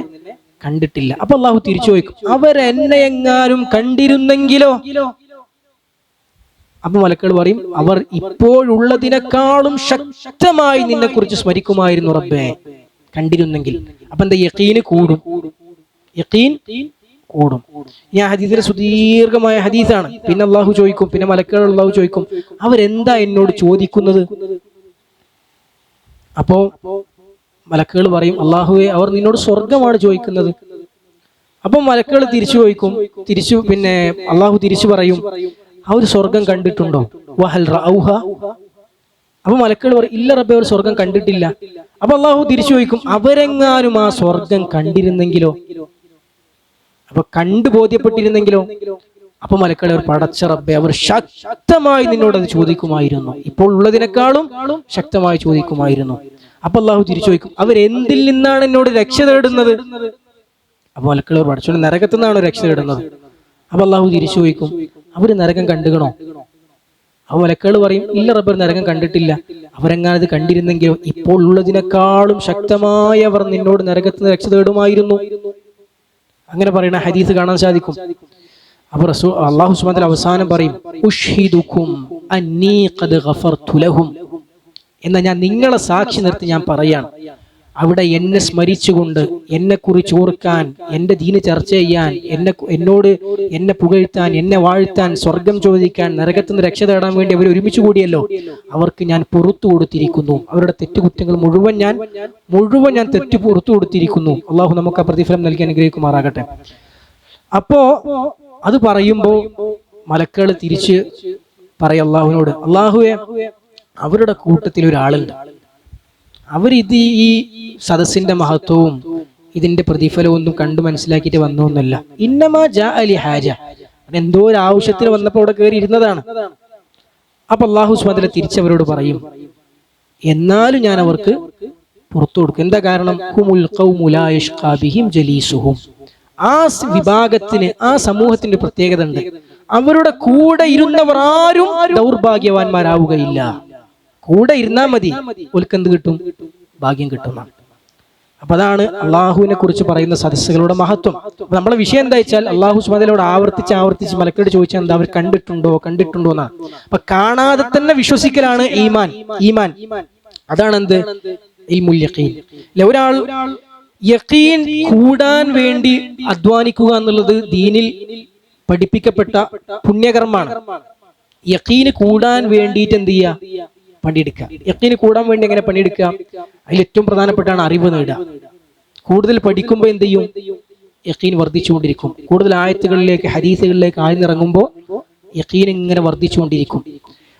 കണ്ടിട്ടില്ല. അപ്പൊ അള്ളാഹു തിരിച്ചു ചോദിക്കും, അവരെന്നെ എങ്ങാനും കണ്ടിരുന്നെങ്കിലോ? അപ്പൊ മലക്കുകൾ പറയും, അവർ ഇപ്പോഴുള്ളതിനേക്കാളും ശക്തമായി നിന്നെ കുറിച്ച് സ്മരിക്കുമായിരുന്നു റബ്ബേ, കണ്ടിരുന്നെങ്കിൽ. അപ്പൊ എന്താ? യഖീൻ കൂടും. ഈ ഹദീസിലെ സുദീർഘമായ ഹദീസാണ്. പിന്നെ അള്ളാഹു ചോദിക്കും, പിന്നെ മലക്കുകൾ അള്ളാഹു ചോദിക്കും, അവരെന്താ എന്നോട് ചോദിക്കുന്നത്? അപ്പോ മലക്കുകൾ പറയും, അള്ളാഹുവെ, അവർ നിന്നോട് സ്വർഗമാണ് ചോദിക്കുന്നത്. അപ്പൊ മലക്കുകൾ തിരിച്ചു ചോദിക്കും, പിന്നെ അള്ളാഹു തിരിച്ചു പറയും, അവർ സ്വർഗം കണ്ടിട്ടുണ്ടോ? വഹൽ റഔഹ. അപ്പൊ മലക്കുകൾ പറയും, ഇല്ല റബ്ബേ, അവർ സ്വർഗം കണ്ടിട്ടില്ല. അപ്പൊ അള്ളാഹു തിരിച്ചു ചോദിക്കും, അവരെങ്ങാനും ആ സ്വർഗം കണ്ടിരുന്നെങ്കിലോ? അപ്പൊ കണ്ടു ബോധ്യപ്പെട്ടിരുന്നെങ്കിലോ? അപ്പൊ മലക്കുകൾ, അവർ പടച്ച റബ്ബേ, അവർ ശക്തമായി നിന്നോട് അത് ചോദിക്കുമായിരുന്നു, ഇപ്പോൾ ഉള്ളതിനേക്കാളും ശക്തമായി ചോദിക്കുമായിരുന്നു. അപ്പൊ അള്ളാഹു തിരിച്ചു ചോദിക്കും, അവരെന്തിൽ നിന്നാണ് എന്നോട് രക്ഷ തേടുന്നത്? അപ്പൊ മലക്കുകൾ പഠിച്ചോണ്ട് നരകത്തു നിന്നാണ് രക്ഷ തേടുന്നത്. അപ്പൊ അള്ളാഹു തിരിച്ചു ചോദിക്കും, അവര് നരകം കണ്ടുകണോ? അപ്പൊ മലക്കുകൾ പറയും, ഇല്ല റബ്ബർ, നരകം കണ്ടിട്ടില്ല. അവരെങ്ങാനും അത് കണ്ടിരുന്നെങ്കിലോ? ഇപ്പോൾ ഉള്ളതിനേക്കാളും ശക്തമായി അവർ നിന്നോട് നരകത്തിൽ നിന്ന് രക്ഷ തേടുമായിരുന്നു. അങ്ങനെ പറയുന്ന ഹദീസ് കാണാൻ സാധിക്കും. അപ്പൊ അല്ലാഹു സുബ്ഹാനഹു വ തആല അവസാനം പറയും, ഉഷ്ഹിദുകും അന്നീ ഖദ് ഗഫർതു ലഹും, എന്നാ ഞാൻ നിങ്ങളെ സാക്ഷി നിർത്തി ഞാൻ പറയാണ്, അവിടെ എന്നെ സ്മരിച്ചുകൊണ്ട്, എന്നെ കുറിച്ച് ഓർക്കാൻ, എന്റെ ദീന് ചർച്ച ചെയ്യാൻ, എന്നെ പുകഴ്ത്താൻ, എന്നെ വാഴ്ത്താൻ, സ്വർഗം ചോദിക്കാൻ, നരകത്തുനിന്ന് രക്ഷ തേടാൻ വേണ്ടി അവർ ഒരുമിച്ച് കൂടിയല്ലോ, അവർക്ക് ഞാൻ പുറത്തു കൊടുത്തിരിക്കുന്നു. അവരുടെ തെറ്റുകുറ്റങ്ങൾ മുഴുവൻ ഞാൻ തെറ്റു പുറത്തു കൊടുത്തിരിക്കുന്നു. അള്ളാഹു നമുക്ക് ആ പ്രതിഫലം നൽകി അനുഗ്രഹിക്കുമാറാകട്ടെ. അപ്പോ അത് പറയുമ്പോ മലക്കുകൾ തിരിച്ച് പറയും അള്ളാഹുവിനോട്, അള്ളാഹുവെ, അവരുടെ കൂട്ടത്തിൽ ഒരാളുണ്ട്, അവരിത് ഈ സദസ്സിന്റെ മഹത്വവും ഇതിന്റെ പ്രതിഫലവും ഒന്നും കണ്ടു മനസ്സിലാക്കിയിട്ട് വന്നൊന്നല്ല. ഇന്നമാ ജാ അലി ഹാജ, എന്തോ ഒരു ആവശ്യത്തിന് വന്നപ്പോൾ അവിടെ കയറി ഇരുന്നതാണ്. അപ്പൊ അല്ലാഹു സുബ്ഹാനഹു വ തആല തിരിച്ചവരോട് പറയും, എന്നാലും ഞാൻ അവർക്ക് പുറത്തു കൊടുക്കും. എന്താ കാരണം? ഹുമുൽ ഖൗമു ലാ യഷ്ഖാ ബിഹിം ജലീസുഹും, ആ വിഭാഗത്തിന്, ആ സമൂഹത്തിന്റെ പ്രത്യേകത ഉണ്ട്. അവരുടെ കൂടെ ഇരുന്നവർ ആരും ദൗർഭാഗ്യവാന്മാരാവുകയില്ല. കൂടെ ഇരുന്നാൽ മതി, ഓൽക്ക് എന്ത് കിട്ടും? ഭാഗ്യം കിട്ടുന്നതാണ്. അപ്പൊ അതാണ് അള്ളാഹുവിനെ കുറിച്ച് പറയുന്ന സദസ്സുകളുടെ മഹത്വം. അപ്പൊ നമ്മളെ വിഷയം എന്താ വെച്ചാൽ, അള്ളാഹു സുബ്ഹാനഹു ആവർത്തിച്ച് മലക്കോട് ചോദിച്ചാൽ എന്താ, അവർ കണ്ടിട്ടുണ്ടോ എന്നാണ്. അപ്പൊ കാണാതെ തന്നെ വിശ്വസിക്കലാണ് ഈമാൻ. അതാണ് എന്ത്? ഇൽമുൽ യഖീൻ. ഒരാൾ യഖീൻ കൂടാൻ വേണ്ടി അധ്വാനിക്കുക എന്നുള്ളത് ദീനിൽ പഠിപ്പിക്കപ്പെട്ട പുണ്യകർമ്മമാണ്. യഖീന് കൂടാൻ വേണ്ടിയിട്ട് എന്ത് ചെയ്യുക? പണിയെടുക്കുക. യഖീന് കൂടാൻ വേണ്ടി എങ്ങനെ പണിയെടുക്കുക? അതിൽ ഏറ്റവും പ്രധാനപ്പെട്ടാണ് അറിവ് നേടുക. കൂടുതൽ പഠിക്കുമ്പോൾ എന്ത് ചെയ്യും? യഖീൻ വർദ്ധിച്ചുകൊണ്ടിരിക്കും. കൂടുതൽ ആയത്തുകളിലേക്ക്, ഹദീസുകളിലേക്ക് ആഴ്ന്നിറങ്ങുമ്പോൾ യഖീൻ ഇങ്ങനെ വർദ്ധിച്ചുകൊണ്ടിരിക്കും.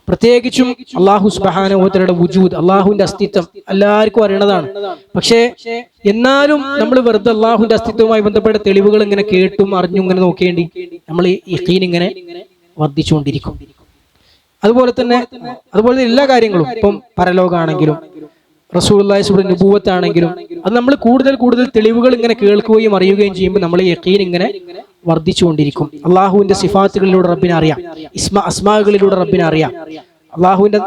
പ്രത്യേകിച്ചും അള്ളാഹു സുബ്ഹാനഹു വ തആലയുടെ വുജൂദ്, അള്ളാഹുവിന്റെ അസ്തിത്വം എല്ലാവർക്കും അറിയണതാണ്. പക്ഷേ എന്നാലും നമ്മൾ വെറുതെ അള്ളാഹുവിന്റെ അസ്തിത്വവുമായി ബന്ധപ്പെട്ട തെളിവുകൾ ഇങ്ങനെ കേട്ടും അറിഞ്ഞും ഇങ്ങനെ നോക്കേണ്ടി നമ്മൾ യഖീൻ ഇങ്ങനെ വർദ്ധിച്ചുകൊണ്ടിരിക്കും. അതുപോലെ തന്നെ എല്ലാ കാര്യങ്ങളും, ഇപ്പം പരലോകമാണെങ്കിലും റസൂലുള്ളാഹി സ്വല്ലല്ലാഹു അലൈഹി വസല്ലം നുബുവത്താണെങ്കിലും, അത് നമ്മൾ കൂടുതൽ തെളിവുകൾ ഇങ്ങനെ കേൾക്കുകയും അറിയുകയും ചെയ്യുമ്പോൾ നമ്മൾ യഖീൻ ഇങ്ങനെ വർദ്ധിച്ചുകൊണ്ടിരിക്കും. അള്ളാഹുവിന്റെ സിഫാത്തുകളിലൂടെ റബ്ബിനെ അറിയാം, അസ്മാകളിലൂടെ റബ്ബിനെ അറിയാം. അള്ളാഹുവിന്റെ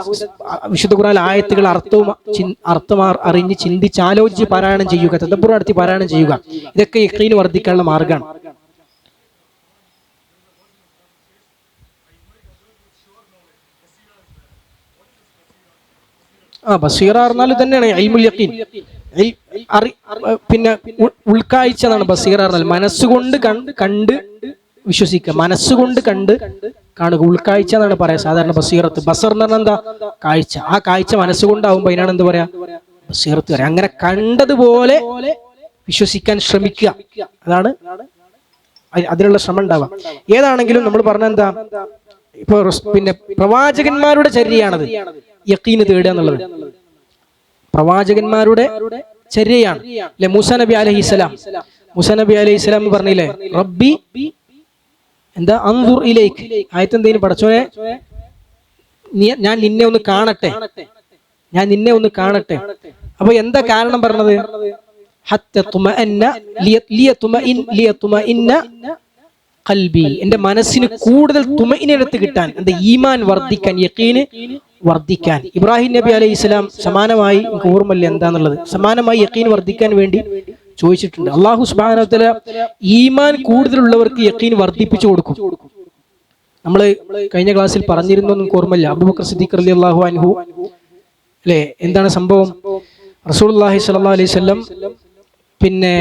വിശുദ്ധ ഖുർആൻ ആയത്തുകൾ അർത്ഥം അറിഞ്ഞ് ചിന്തിച്ച് ആലോചിച്ച് പാരായണം ചെയ്യുക, തദബ്ബുർ നടത്തി പാരായണം ചെയ്യുക. ഇതൊക്കെ യഖീൻ വർദ്ധിക്കാനുള്ള മാർഗമാണ്. ബസീറ പറഞ്ഞാൽ തന്നെയാണ് ഇൽമുൽ യഖീൻ. പിന്നെ ഉൾക്കാഴ്ച എന്നാണ് ബസീറ പറഞ്ഞാൽ. മനസ്സുകൊണ്ട് കണ്ട് വിശ്വസിക്കുക, മനസ്സുകൊണ്ട് കണ്ട് കാണുക, ഉൾക്കാഴ്ച എന്നാണ് പറയാ സാധാരണ ബസീറത്ത്. ബസർ എന്ന് പറഞ്ഞാൽ എന്താ? കാഴ്ച. ആ കാഴ്ച മനസ്സുകൊണ്ടാവുമ്പോ അതിനാണ് എന്ത് പറയാ? ബസീറത്ത് പറയാം. അങ്ങനെ കണ്ടതുപോലെ വിശ്വസിക്കാൻ ശ്രമിക്കുക, അതാണ് അതിനുള്ള ശ്രമം ഉണ്ടാവുക. ഏതാണെങ്കിലും നമ്മൾ പറഞ്ഞ എന്താ, ഇപ്പൊ പിന്നെ പ്രവാചകന്മാരുടെ ചര്യയാണത് യഖീന് തേടുക എന്നുള്ളത്. പ്രവാചകന്മാരുടെ ചര്യയാണ് അല്ലെ. മൂസാ നബി അലൈഹിസ്സലാം പറഞ്ഞില്ലേ, റബ്ബി എന്താ, അൻദുർ ഇലൈക്. ആയത്ത് എന്തേലും, പടച്ചോനെ ഞാൻ നിന്നെ ഒന്ന് കാണട്ടെ. അപ്പൊ എന്താ കാരണം പറഞ്ഞത്? ഖൽബി, എന്റെ മനസ്സിന് കൂടുതൽ തുമഇനത്ത് കിട്ടാൻ, എന്റെ ഈമാൻ വർദ്ധിക്കാൻ, യഖീന് വർദ്ധിക്കാൻ. ഇബ്രാഹിം നബി അലൈഹി ഇസ്ലാം സമാനമായി, എനിക്ക് ഓർമ്മയില്ല എന്താന്നുള്ളത്, സമാനമായി യഖീൻ വർദ്ധിക്കാൻ വേണ്ടി ചോദിച്ചിട്ടുണ്ട്. അള്ളാഹു സുബ്ഹാനഹു വ തആല ഈമാൻ കൂടുതലുള്ളവർക്ക് യഖീൻ വർദ്ധിപ്പിച്ചു കൊടുക്കും. നമ്മൾ കഴിഞ്ഞ ക്ലാസ്സിൽ പറഞ്ഞിരുന്നു, എനിക്ക് ഓർമ്മയില്ല. അബൂബക്കർ സിദ്ദീഖ് റളിയല്ലാഹു അൻഹു അല്ലേ, എന്താണ് സംഭവം? റസൂലുള്ളാഹി സ്വല്ലല്ലാഹു അലൈഹി വസല്ലം പിന്നെ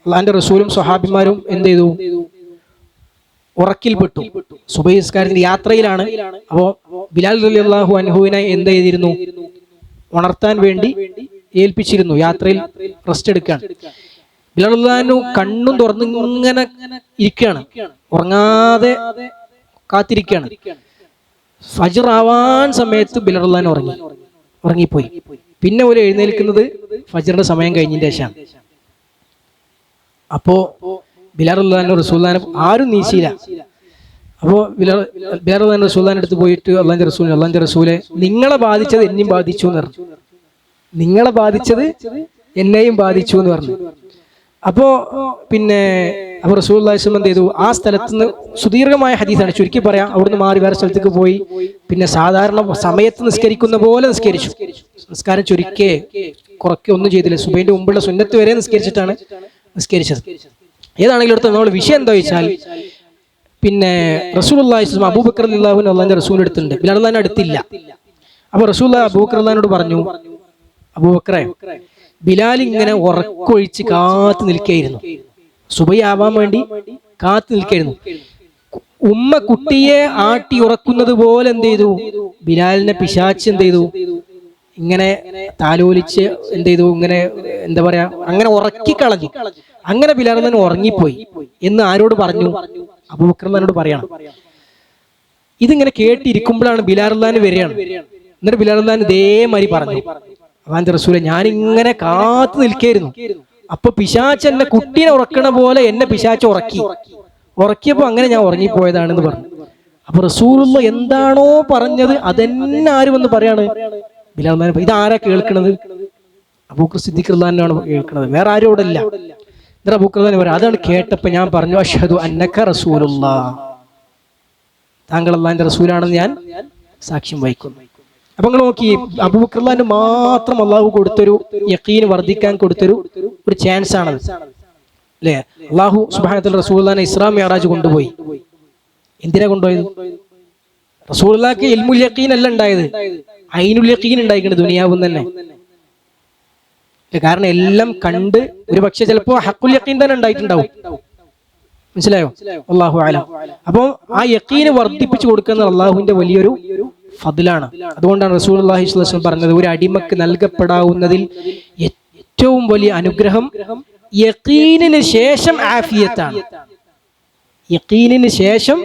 അള്ളാഹിന്റെ റസൂലും സ്വഹാബിമാരും എന്ത് ചെയ്തു? ഉറക്കിൽപ്പെട്ടു. സുബഹി നിസ്കാരത്തിന്റെ യാത്രയിലാണ്. അപ്പോ ബിലാൽ റളിയല്ലാഹു അൻഹുവിനെ എന്ത് ചെയ്തിരുന്നു? ഉണർത്താൻ വേണ്ടി ഏൽപ്പിച്ചിരുന്നു. യാത്രയിൽ റെസ്റ്റ് എടുക്കാൻ. ബിലാൽ റളിയല്ലാഹു അൻഹു കണ്ണും തുറന്ന് ഇങ്ങനെ ഇരിക്കുകയാണ്, ഉറങ്ങാതെ കാത്തിരിക്കുകയാണ്. ഫജ്ർ ആവാൻ സമയത്ത് ബിലാൽ റളിയല്ലാഹു അൻഹു ഉറങ്ങിപ്പോയി. പിന്നെ ഒരു എഴുന്നേൽക്കുന്നത് ഫജ്റിന്റെ സമയം കഴിഞ്ഞതിന് ശേഷമാണ്. അപ്പോ ബിലാൽ റളിയല്ലാഹു അൻഹു റസൂലുള്ളാഹിനെ ആരും നീച്ചില്ല. അപ്പോൾ ബിലാൽ റളിയല്ലാഹു അൻഹു റസൂലുള്ളാഹിന്റെ അടുത്ത് പോയിട്ട്, അല്ലാഹുവിന്റെ റസൂലെ, നിങ്ങളെ ബാധിച്ചത് എന്നെയും ബാധിച്ചു എന്ന് പറഞ്ഞു. നിങ്ങളെ ബാധിച്ചത് എന്നെയും ബാധിച്ചു എന്ന് പറഞ്ഞു. അപ്പോ റസൂലുള്ളാഹി സ്വല്ലല്ലാഹു അലൈഹി വസല്ലം എന്ത് ചെയ്തു? ആ സ്ഥലത്ത് നിന്ന്, സുദീർഘമായ ഹദീസാണ്, ചുരുക്കി പറയാം, അവിടുന്ന് മാറി വേറെ സ്ഥലത്തേക്ക് പോയി. പിന്നെ സാധാരണ സമയത്ത് നിസ്കരിക്കുന്ന പോലെ നിസ്കരിച്ചു. നിസ്കാരം ചുരുക്കേ കുറയ്ക്കോ ഒന്നും ചെയ്തില്ല. സുബഹിന്റെ മുമ്പുള്ള സുന്നത്ത് വരെ നിസ്കരിച്ചിട്ടാണ് നിസ്കരിച്ചത്. ഏതാണെങ്കിലും അടുത്ത നമ്മൾ വിഷയം എന്താ വെച്ചാൽ, പിന്നെ റസൂലുള്ളാഹി സ്വല്ലല്ലാഹു അലൈഹി വസല്ലം അബൂബക്കർ റളിയല്ലാഹു അൻഹു അല്ലാഹുവിന്റെ റസൂൽ എടുത്തിട്ടുണ്ട്, ബിലാൽ റളിയല്ലാഹു അൻഹു അടുത്തില്ല. അപ്പൊ റസൂലുള്ളാഹി അബൂബക്കർ റളിയല്ലാഹു അൻഹുവിനോട് പറഞ്ഞു, അബൂബക്കറെ, ബിലാൽ ഇങ്ങനെ ഉറക്കൊഴിച്ച് കാത്തു നിൽക്കുകയായിരുന്നു, സുബഹി ആവാൻ വേണ്ടി കാത്തു നിൽക്കുകയായിരുന്നു. ഉമ്മ കുട്ടിയെ ആട്ടി ഉറക്കുന്നത് പോലെ എന്ത് ചെയ്തു? ബിലാലിനെ പിശാച് എന്ത് ചെയ്തു? ഇങ്ങനെ താലോലിച്ച് എന്ത് ചെയ്തു? ഇങ്ങനെ എന്താ പറയാ, അങ്ങനെ ഉറക്കിക്കളഞ്ഞു. അങ്ങനെ ബിലാൽ റളിയല്ലാഹു അൻഹു ഉറങ്ങിപ്പോയി എന്ന് ആരോട് പറഞ്ഞു? അബൂബക്കർ റളിയല്ലാഹു അൻഹുവിനോട് പറയാണ്. ഇതിങ്ങനെ കേട്ടിരിക്കുമ്പോഴാണ് ബിലാൽ റളിയല്ലാഹു അൻഹു വരികയാണ്. എന്നിട്ട് ബിലാൽ റളിയല്ലാഹു അൻഹു ഇതേമാതിരി പറഞ്ഞു, അല്ലാഹുവിന്റെ റസൂലെ, ഞാൻ ഇങ്ങനെ കാത്തു നിൽക്കായിരുന്നു, അപ്പൊ പിശാച് എന്നെ കുട്ടീനെ ഉറക്കണ പോലെ എന്നെ പിശാച് ഉറക്കിയപ്പോ അങ്ങനെ ഞാൻ ഉറങ്ങിപ്പോയതാണെന്ന് പറഞ്ഞു. അപ്പൊ റസൂലുള്ളാഹി എന്താണോ പറഞ്ഞത് അതെന്നെ ആര് വന്ന് പറയാണ്? ബിലാൽ റളിയല്ലാഹു അൻഹു. ഇതാരാ കേൾക്കണത്? അബൂബക്കർ സിദ്ദീഖ് റളിയല്ലാഹു അൻഹു ആണ് കേൾക്കണത്, വേറെ ആരോടല്ല. എന്നിട്ട് അബൂബക്കർ റളിയല്ലാഹു അൻഹു പറയാം, അതാണ് കേട്ടപ്പോ ഞാൻ പറഞ്ഞു, അഷ്ഹദു അന്നക റസൂലുള്ളാഹ്, താങ്കൾ അള്ളാഹിന്റെ റസൂലാണെന്ന് ഞാൻ സാക്ഷ്യം വഹിക്കുന്നു. അപ്പൊ നിങ്ങൾ നോക്കി, അബൂബക്കറിന് മാത്രം അള്ളാഹു കൊടുത്തൊരു യഖീൻ വർദ്ധിക്കാൻ കൊടുത്തൊരു ചാൻസ് ആണത് അല്ലേ? അള്ളാഹു സുബ്ഹാനഹു വ തആല റസൂലുള്ളാഹിനെ ഇസ്രാ മിഅ്റാജ് കൊണ്ടുപോയി. എന്തിനാ കൊണ്ടുപോയത്? റസൂലുള്ളാഹിക്ക് ഇൽമുൽ യഖീൻ അല്ല ഉണ്ടായത്, ഐനുൽ യഖീൻ ഉണ്ടായിരിക്കുന്നത് ദുനിയാവും തന്നെ. കാരണം എല്ലാം കണ്ട് ഒരു പക്ഷെ ചിലപ്പോ ഹഖുൽ യഖീൻ തന്നെ ഉണ്ടായിട്ടുണ്ടാവും. മനസ്സിലായോ? അല്ലാഹു അലം. അപ്പോൾ ആ യഖീന് വർദ്ധിപ്പിച്ചു കൊടുക്കുന്ന അള്ളാഹുവിന്റെ വലിയൊരു ഫദ്ലാണ്. അതുകൊണ്ടാണ് റസൂലുള്ളാഹി സ്വല്ലല്ലാഹു അലൈഹി വസല്ലം പറഞ്ഞത്, ഒരു അടിമക്ക് നൽകപ്പെടാവുന്നതിൽ ഏറ്റവും വലിയ അനുഗ്രഹം യഖീനിന് ശേഷം ആഫിയത്താണ്. യഖീനിന് ശേഷം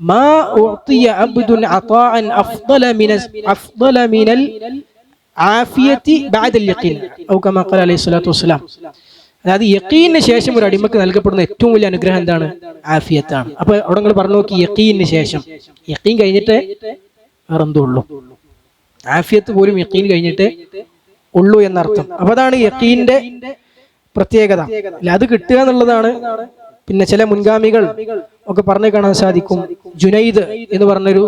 മാ ഉഅതിയ അബ്ദുൻ അതാഅൻ അഫ്ദല മിനൽ ആഫിയത്തി ബഅദൽ യഖീൻ ഔ കമാ ഖാല അലൈഹി സ്വലാത്തു വസ്സലാം. അതായത് യഖീനിന് ശേഷം ഒരു അടിമക്ക് നൽകപ്പെടുന്ന ഏറ്റവും വലിയ അനുഗ്രഹം എന്താണ്? ആഫിയത്താണ്. അപ്പൊ അവിടെ നിങ്ങൾ പറഞ്ഞു നോക്കി, യഖീനിന് ശേഷം, യഖീൻ കഴിഞ്ഞിട്ട് വേറെന്തോ ഉള്ളൂ. ആഫിയത്ത് പോലും യഖീൻ കഴിഞ്ഞിട്ട് ഉള്ളൂ എന്നർത്ഥം. അപ്പൊ അതാണ് യഖീന്റെ പ്രത്യേകത. അത് കിട്ടുക എന്നുള്ളതാണ്. പിന്നെ ചില മുൻഗാമികൾ ഒക്കെ പറഞ്ഞു കാണാൻ സാധിക്കും. ജുനൈദ് എന്ന് പറഞ്ഞൊരു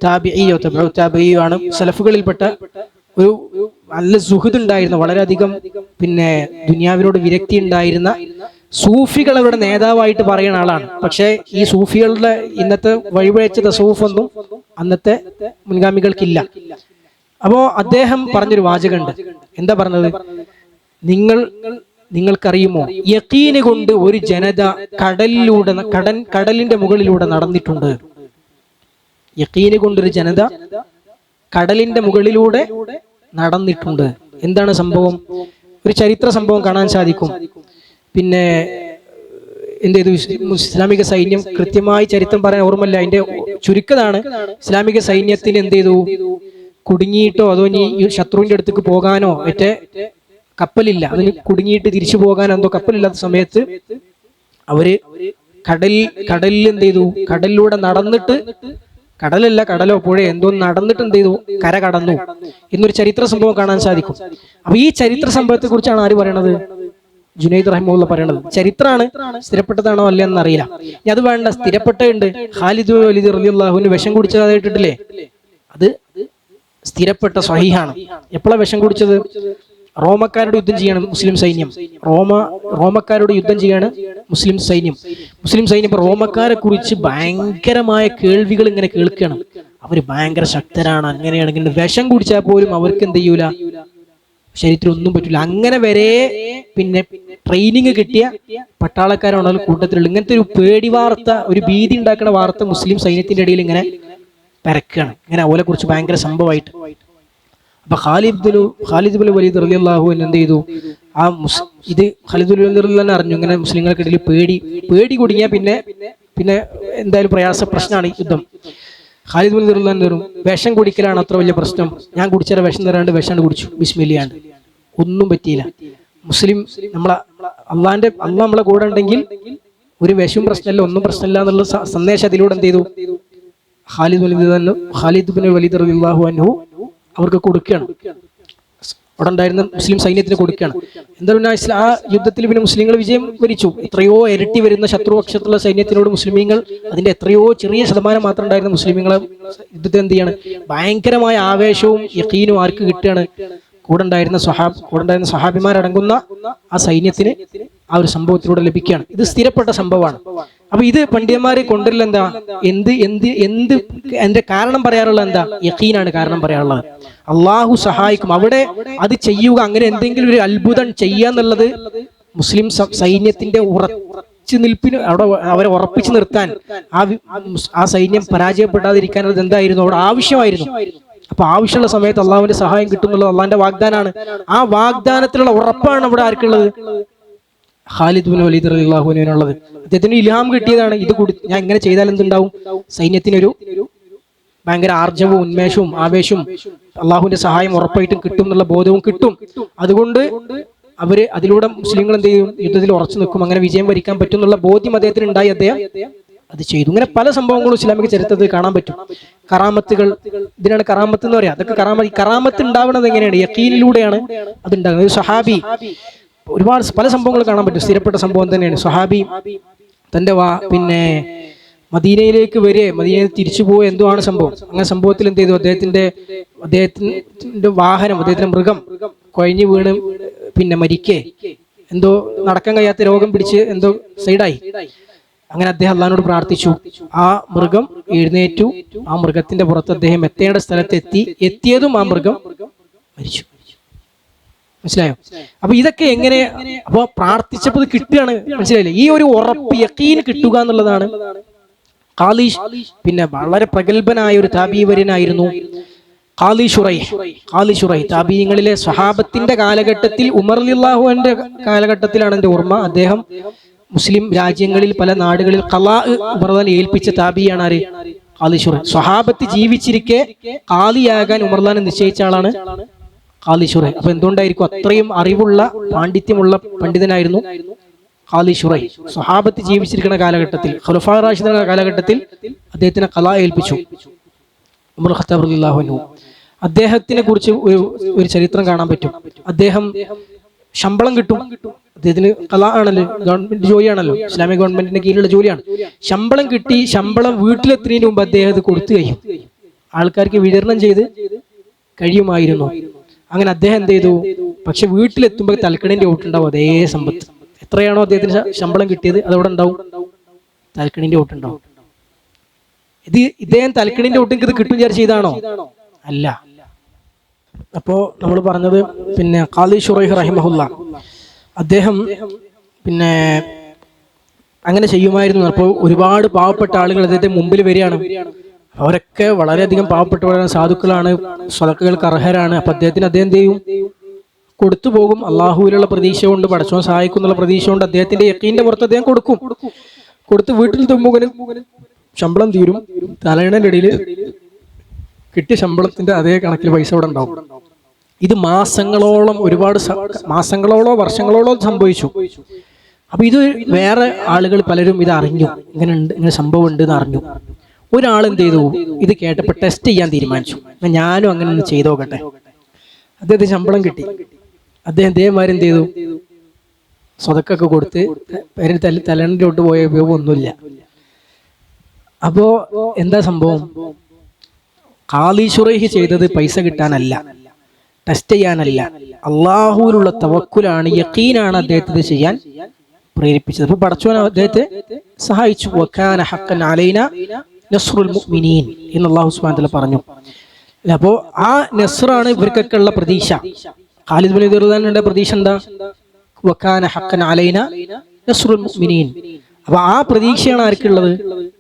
താബിഈയോ താബിഈയോ ആണ്, സലഫുകളിൽപ്പെട്ട ഒരു നല്ല സുഹൃദ് ഉണ്ടായിരുന്ന, വളരെയധികം പിന്നെ ദുനിയാവിനോട് വിരക്തി ഉണ്ടായിരുന്ന സൂഫികൾ അവരുടെ നേതാവായിട്ട് പറയുന്ന ആളാണ്. പക്ഷെ ഈ സൂഫികളുടെ ഇന്നത്തെ വഴിപിഴച്ച തസവൂഫൊന്നും അന്നത്തെ മുൻഗാമികൾക്കില്ല. അപ്പോ അദ്ദേഹം പറഞ്ഞൊരു വാചകമുണ്ട്. എന്താ പറഞ്ഞത്? നിങ്ങൾക്കറിയുമോ, യഖീന് കൊണ്ട് ഒരു ജനത കടലിന്റെ മുകളിലൂടെ നടന്നിട്ടുണ്ട്. യഖീന് കൊണ്ടൊരു ജനത കടലിന്റെ മുകളിലൂടെ നടന്നിട്ടുണ്ട്. എന്താണ് സംഭവം? ഒരു ചരിത്ര സംഭവം കാണാൻ സാധിക്കും. പിന്നെ എന്ത് ചെയ്തു? ഇസ്ലാമിക സൈന്യം, കൃത്യമായി ചരിത്രം പറയാൻ ഓർമ്മയില്ല, അതിന്റെ ചുരുക്കതാണ്. ഇസ്ലാമിക സൈന്യത്തിന് എന്ത് ചെയ്തു? കുടുങ്ങിയിട്ടോ അതോ ഇനി ശത്രുവിന്റെ അടുത്തേക്ക് പോകാനോ മറ്റേ കപ്പലില്ല, അതിന് കുടുങ്ങിയിട്ട് തിരിച്ചു പോകാനോ എന്തോ കപ്പലില്ലാത്ത സമയത്ത് അവര് കടലിൽ എന്ത് ചെയ്തു? കടലിലൂടെ നടന്നിട്ട്, കടലല്ല കടലോ പുഴയോ എന്തോ നടന്നിട്ട് എന്ത് ചെയ്തു? കര കടന്നു എന്നൊരു ചരിത്ര സംഭവം കാണാൻ സാധിക്കും. അപ്പൊ ഈ ചരിത്ര സംഭവത്തെ കുറിച്ചാണ് ആര് പറയണത്? ജുനൈദ് റഹിമഹുള്ള പറയണത്. ചരിത്രമാണ്, സ്ഥിരപ്പെട്ടതാണോ അല്ല എന്നറിയില്ല. ഇനി അത് വേണ്ട, സ്ഥിരപ്പെട്ടുണ്ട്. ഖാലിദ് വലീദ് റളിയല്ലാഹു അൻഹു വിഷം കുടിച്ചതായിട്ടില്ലേ? അത് സ്ഥിരപ്പെട്ട സ്വഹീഹാണ്. എപ്പോഴാണ് വിഷം കുടിച്ചത്? റോമക്കാരോട് യുദ്ധം ചെയ്യാണ് മുസ്ലിം സൈന്യം. റോമക്കാരോട് യുദ്ധം ചെയ്യാണ് മുസ്ലിം സൈന്യം. ഇപ്പൊ റോമക്കാരെ കുറിച്ച് ഭയങ്കരമായ കേൾവികൾ ഇങ്ങനെ കേൾക്കണം. അവര് ഭയങ്കര ശക്തരാണ്, അങ്ങനെയാണ്, ഇങ്ങനെ. വിഷം കുടിച്ചാൽ പോലും അവർക്ക് എന്ത് ചെയ്യൂല? ശരീരത്തിൽ ഒന്നും പറ്റൂല. അങ്ങനെ വരെ പിന്നെ ട്രെയിനിങ് കിട്ടിയ പട്ടാളക്കാരാണ് കൂട്ടത്തിലുള്ള. ഇങ്ങനത്തെ ഒരു പേടി വാർത്ത, ഒരു ഭീതി ഉണ്ടാക്കുന്ന വാർത്ത മുസ്ലിം സൈന്യത്തിന്റെ ഇടയിൽ ഇങ്ങനെ പരക്കുകയാണ്. ഇങ്ങനെ അവരെ കുറിച്ച് ഭയങ്കര സംഭവമായിട്ട്. അപ്പൊ ഖാലിദ് ബിൻ വലീദ് റളിയല്ലാഹു അൻഹു എന്ത് ചെയ്തു? ഇത് ഖാലിദ് ബിൻ വലീദ് റളിയല്ലാഹു അൻഹു അറിഞ്ഞു, ഇങ്ങനെ മുസ്ലിങ്ങൾക്കിടയിൽ പേടി കുടുങ്ങിയ പിന്നെ എന്തായാലും പ്രശ്നമാണ് ഈ യുദ്ധം. ഖാലിദ് ബിൻ വലീദ് റളിയല്ലാഹു അൻഹു വിഷം കുടിക്കലാണ് അത്ര വലിയ പ്രശ്നം. ഞാൻ കുടിച്ചാൽ വിഷം തരാണ്ട് വിഷം കുടിച്ചു, ബിസ്മില്ലാണ്ട്. ഒന്നും പറ്റിയില്ല. അള്ളാഹ് നമ്മളെ കൂടെ ഉണ്ടെങ്കിൽ ഒരു വിഷവും പ്രശ്നമില്ല, ഒന്നും പ്രശ്നമില്ല എന്നുള്ള സന്ദേശം അതിലൂടെ എന്ത് ചെയ്തു? ഖാലിദ് ബിൻ വലീദ് റളിയല്ലാഹു അൻഹു അവർക്ക് കൊടുക്കുകയാണ്. അവിടെ ഉണ്ടായിരുന്ന മുസ്ലിം സൈന്യത്തിന് കൊടുക്കുകയാണ്. എന്താ ആ യുദ്ധത്തിൽ പിന്നെ മുസ്ലിങ്ങൾ വിജയം വരിച്ചു. എത്രയോ ഇരട്ടി വരുന്ന ശത്രുപക്ഷത്തുള്ള സൈന്യത്തിനോട് മുസ്ലിമീങ്ങൾ അതിന്റെ എത്രയോ ചെറിയ ശതമാനം മാത്രം ഉണ്ടായിരുന്ന മുസ്ലിമീങ്ങളെ യുദ്ധത്തിൽ എന്ത് ചെയ്യാണ്? ഭയങ്കരമായ ആവേശവും യഖീനും ആർക്ക് കിട്ടുകയാണ്? കൂടെ ഉണ്ടായിരുന്ന സഹാബിമാരടങ്ങുന്ന ആ സൈന്യത്തിന് ആ ഒരു സംഭവത്തിലൂടെ ലഭിക്കുകയാണ്. ഇത് സ്ഥിരപ്പെട്ട സംഭവമാണ്. അപ്പൊ ഇത് പണ്ഡിതന്മാരെ കൊണ്ടുവരില്ല എന്താ? എന്റെ കാരണം പറയാറുള്ള എന്താ? യഖീനാണ് കാരണം പറയാറുള്ളത്. അള്ളാഹു സഹായിക്കും. അവിടെ അത് ചെയ്യുക, അങ്ങനെ എന്തെങ്കിലും ഒരു അത്ഭുതം ചെയ്യാന്നുള്ളത് മുസ്ലിം സൈന്യത്തിന്റെ ഉറച്ചു നിൽപ്പിന്, അവിടെ അവരെ ഉറപ്പിച്ചു നിർത്താൻ, ആ സൈന്യം പരാജയപ്പെടാതിരിക്കാൻ അത് എന്തായിരുന്നു? അവിടെ ആവശ്യമായിരുന്നു. അപ്പൊ ആവശ്യമുള്ള സമയത്ത് അള്ളാഹുവിന്റെ സഹായം കിട്ടുന്നുള്ളത് അള്ളാഹിന്റെ വാഗ്ദാനാണ്. ആ വാഗ്ദാനത്തിലുള്ള ഉറപ്പാണ് അവിടെ ആർക്കുള്ളത്? ഖാലിദ് ബിൻ വലീദ് റളിയല്ലാഹു അൻഹുവിനുള്ളത്. അദ്ദേഹത്തിന് ഇൽഹാം കിട്ടിയതാണ്. ഞാൻ ഇങ്ങനെ ചെയ്താൽ എന്തുണ്ടാവും? സൈന്യത്തിനൊരു ഭയങ്കര ആർജവും ഉന്മേഷവും ആവേശവും അള്ളാഹുവിന്റെ സഹായം ഉറപ്പായിട്ടും കിട്ടും എന്നുള്ള ബോധവും കിട്ടും. അതുകൊണ്ട് അതിലൂടെ മുസ്ലിങ്ങൾ എന്ത് ചെയ്യും? യുദ്ധത്തിൽ ഉറച്ചു നിൽക്കും. അങ്ങനെ വിജയം വരിക്കാൻ പറ്റും എന്നുള്ള ബോധ്യം അദ്ദേഹത്തിന് ഉണ്ടായി. അദ്ദേഹം അത് ചെയ്തു. ഇങ്ങനെ പല സംഭവങ്ങളും ഇസ്ലാമിക ചരിത്രത്തിൽ കാണാൻ പറ്റും. കറാമത്തുകൾ, ഇതിനാണ് കറാമത്ത് എന്ന് പറയാം. അതൊക്കെ കറാമത്ത് ഉണ്ടാവുന്നത് എങ്ങനെയാണ്? യഖീനിലൂടെയാണ് അത് ഉണ്ടാകുന്നത്. ഒരു സഹാബി, ഒരുപാട് പല സംഭവങ്ങൾ കാണാൻ പറ്റും. സ്ഥിരപ്പെട്ട സംഭവം തന്നെയാണ്. സഹാബി തന്റെ പിന്നെ മദീനയിലേക്ക് വരെ മദീനയിൽ തിരിച്ചു പോവുക എന്തോ ആണ് സംഭവം. അങ്ങനെ സംഭവത്തിൽ എന്ത് ചെയ്തു, അദ്ദേഹത്തിന്റെ വാഹനം, അദ്ദേഹത്തിന്റെ മൃഗം കുഴഞ്ഞു വീണ് പിന്നെ മരിക്കേ എന്തോ നടക്കാൻ കഴിയാത്ത രോഗം പിടിച്ച് എന്തോ സൈഡായി. അങ്ങനെ അദ്ദേഹം അള്ളാഹിനോട് പ്രാർത്ഥിച്ചു. ആ മൃഗം എഴുന്നേറ്റു. ആ മൃഗത്തിന്റെ പുറത്ത് അദ്ദേഹം എത്തേണ്ട സ്ഥലത്ത് എത്തിയതും ആ മൃഗം മരിച്ചു. മനസ്സിലായോ? അപ്പൊ ഇതൊക്കെ എങ്ങനെ, അപ്പൊ പ്രാർത്ഥിച്ചപ്പോൾ ഇത് കിട്ടുകയാണ്. മനസ്സിലായില്ലേ? ഈ ഒരു ഉറപ്പ് യഖീൻ കിട്ടുക എന്നുള്ളതാണ്. ഖാലി പിന്നെ വളരെ പ്രഗത്ഭനായ ഒരു താബീവര്യനായിരുന്നു ഖാലി ശുറൈഹ്. താബീങ്ങളിലെ സ്വഹാബത്തിന്റെ കാലഘട്ടത്തിൽ ഉമർ റളിയല്ലാഹു അൻഹുവിന്റെ കാലഘട്ടത്തിലാണ് എൻ്റെ ഓർമ്മ. അദ്ദേഹം മുസ്ലിം രാജ്യങ്ങളിൽ പല നാടുകളിൽ ഖലാ ഉമർദാൻ ഏൽപ്പിച്ച താബിയാണ് ആര്? ഖാലി ശുറൈഹ്. സ്വഹാബത്ത് ജീവിച്ചിരിക്കെ ഖാലിയാകാൻ ഉമർദാൻ നിശ്ചയിച്ച ആളാണ് ഖാലി ശുറൈഹ്. അപ്പൊ എന്തുകൊണ്ടായിരിക്കും? അത്രയും അറിവുള്ള പാണ്ഡിത്യമുള്ള പണ്ഡിതനായിരുന്നു ഖാലി ശുറൈഹ്. സ്വഹാബത്ത് ജീവിച്ചിരിക്കുന്ന കാലഘട്ടത്തിൽ, ഖുലഫാ റാഷിദീൻ കാലഘട്ടത്തിൽ അദ്ദേഹത്തിനെ ഖലാ ഏൽപ്പിച്ചു ഉമർ ഖത്താബ് റളിയല്ലാഹു അൻഹു. അദ്ദേഹത്തിനെ കുറിച്ച് ഒരു ചരിത്രം കാണാൻ പറ്റും. അദ്ദേഹം ശമ്പളം കിട്ടും. അദ്ദേഹത്തിന് ഖലാ ആണല്ലോ, ഗവൺമെന്റ് ജോലിയാണല്ലോ, ഇസ്ലാമിക് ഗവൺമെന്റിന്റെ കീഴിലുള്ള ജോലിയാണ്. ശമ്പളം കിട്ടി, ശമ്പളം വീട്ടിലെത്തുന്നതിന് മുമ്പ് അദ്ദേഹം കൊടുത്തു കഴിയും, ആൾക്കാർക്ക് വിതരണം ചെയ്ത് കഴിയുമായിരുന്നു. അങ്ങനെ അദ്ദേഹം എന്ത് ചെയ്തു? പക്ഷെ വീട്ടിലെത്തുമ്പോൾ തലക്കണിന്റെ ഓട്ടുണ്ടാവും അതേ സമ്പത്ത്. എത്രയാണോ അദ്ദേഹത്തിന് ശമ്പളം കിട്ടിയത് അതവിടെ ഉണ്ടാവും, തലക്കണിന്റെ ഓട്ടുണ്ടാവും. ഇദ്ദേഹം തലക്കണിന്റെ ഓട്ടിക്ക് ഇത് കിട്ടും വിചാരിച്ച് ചെയ്താണോ? അല്ല. അപ്പോ നമ്മൾ പറഞ്ഞത് പിന്നെ ഖാലി ശുറൈഹ് റഹിമഹുല്ലാ, അദ്ദേഹം പിന്നെ അങ്ങനെ ചെയ്യുമായിരുന്നു. അപ്പോൾ ഒരുപാട് പാവപ്പെട്ട ആളുകൾ അദ്ദേഹത്തെ മുമ്പിൽ വരികയാണ്. അവരൊക്കെ വളരെയധികം പാവപ്പെട്ടവരാണ്, സാധുക്കളാണ്, സ്വതക്കകൾക്ക് അർഹരാണ്. അപ്പൊ അദ്ദേഹം എന്ത് ചെയ്യും? കൊടുത്തു പോകും. അള്ളാഹുവിലുള്ള പ്രതീക്ഷ കൊണ്ട്, പടച്ചോൻ സഹായിക്കുന്നുള്ള പ്രതീക്ഷ കൊണ്ട് അദ്ദേഹത്തിന്റെ യഖീന്റെ പുറത്ത് അദ്ദേഹം കൊടുത്ത് വീട്ടിൽ തുമ്മുകനും ശമ്പളം തീരും. തലയിണന്റെ ഇടയിൽ കിട്ടിയ ശമ്പളത്തിന്റെ അതേ കണക്കിൽ പൈസ ഇവിടെ ഉണ്ടാവും. ഇത് മാസങ്ങളോളം, ഒരുപാട് മാസങ്ങളോളോ വർഷങ്ങളോളോ സംഭവിച്ചു. അപ്പൊ ഇത് വേറെ ആളുകൾ പലരും ഇത് അറിഞ്ഞു, ഇങ്ങനെ സംഭവം ഉണ്ട് എന്ന് അറിഞ്ഞു. ഒരാൾ എന്ത് ചെയ്തു? ഇത് കേട്ടപ്പോൾ ടെസ്റ്റ് ചെയ്യാൻ തീരുമാനിച്ചു. ഞാനും അങ്ങനെ ഒന്ന് ചെയ്ത് നോക്കട്ടെ. അദ്ദേഹത്തിന് ശമ്പളം കിട്ടി. അദ്ദേഹം ദേവന്മാർ എന്ത് ചെയ്തു? സ്വതക്കൊക്കെ കൊടുത്ത് തലന്റെ തൊട്ട് പോയ ഉപയോഗം ഒന്നുമില്ല. അപ്പോ എന്താ സംഭവം? ഖാലി ശുറൈഹ് ചെയ്തത് പൈസ കിട്ടാനല്ല, ടെസ്റ്റ് ചെയ്യാനല്ല, അള്ളാഹുവിലുള്ള തവക്കുലാണ്, യഖീനാണ് അദ്ദേഹത്തെ ചെയ്യാൻ പ്രേരിപ്പിച്ചത്. അപ്പൊ പടച്ചോൻ അദ്ദേഹത്തെ സഹായിച്ചു. വകാന ഹഖൻ അലൈനാ നസ്റുൽ മുഅ്മിനീൻ എന്ന് അല്ലാഹു സുബ്ഹാനഹു വ തആല പറഞ്ഞു. അപ്പോ ആ നസ്റാണ് ഇവർക്കൊക്കെ ഉള്ള പ്രതീക്ഷ. ഖാലിദ് ബിൻ റളിയല്ലാഹുവിന്റെ പ്രതീക്ഷ എന്താ? വകാന ഹഖൻ അലൈനാ നസ്റുൽ മുഅ്മിനീൻ. അപ്പൊ ആ പ്രതീക്ഷയാണ് ആർക്കുള്ളത്?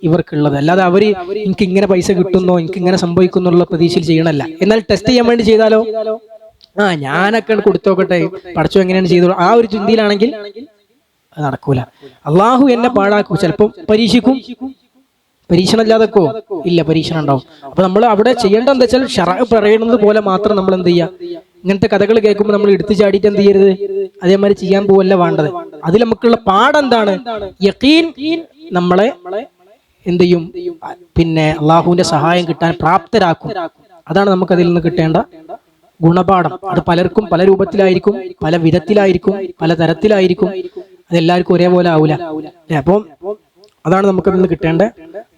ഇവർക്കുള്ളത്. അല്ലാതെ അവര് എനിക്ക് ഇങ്ങനെ പൈസ കിട്ടുന്നോ, എനിക്ക് ഇങ്ങനെ സംഭവിക്കുന്നു എന്നുള്ള പ്രതീക്ഷയിൽ ചെയ്യണമല്ല. എന്നാൽ ടെസ്റ്റ് ചെയ്യാൻ വേണ്ടി ചെയ്താലോ, ഞാനൊക്കെ കൊടുത്തോക്കട്ടെ, പടച്ചോ എങ്ങനെയാണ് ചെയ്തോളൂ, ആ ഒരു ചിന്തയിലാണെങ്കിൽ അത് നടക്കൂല. അള്ളാഹു എന്നെ പാഴാക്കും, ചിലപ്പോൾ പരീക്ഷിക്കും. പരീക്ഷണം ഇല്ലാതെക്കോ? ഇല്ല, പരീക്ഷണം ഉണ്ടാവും. അപ്പൊ നമ്മൾ അവിടെ ചെയ്യേണ്ട എന്താ വെച്ചാൽ ശറഅ് പറയുന്നത് പോലെ മാത്രം നമ്മൾ എന്ത് ചെയ്യുക? ഇങ്ങനത്തെ കഥകൾ കേൾക്കുമ്പോൾ നമ്മൾ എടുത്തു ചാടിയിട്ട് എന്ത് ചെയ്യരുത്? അതേമാതിരി ചെയ്യാൻ പോവല്ല വേണ്ടത്. അതിൽ നമുക്കുള്ള പാടെന്താണ്? യഖീൻ നമ്മളെ എന്ത് ചെയ്യും? പിന്നെ അള്ളാഹുവിന്റെ സഹായം കിട്ടാൻ പ്രാപ്തരാക്കും. അതാണ് നമുക്ക് അതിൽ നിന്ന് കിട്ടേണ്ട ഗുണപാഠം. അത് പലർക്കും പല രൂപത്തിലായിരിക്കും, പല വിധത്തിലായിരിക്കും, പല തരത്തിലായിരിക്കും. അതെല്ലാവർക്കും ഒരേപോലെ ആവൂല. അപ്പം അതാണ് നമുക്കതിൽ നിന്ന് കിട്ടേണ്ട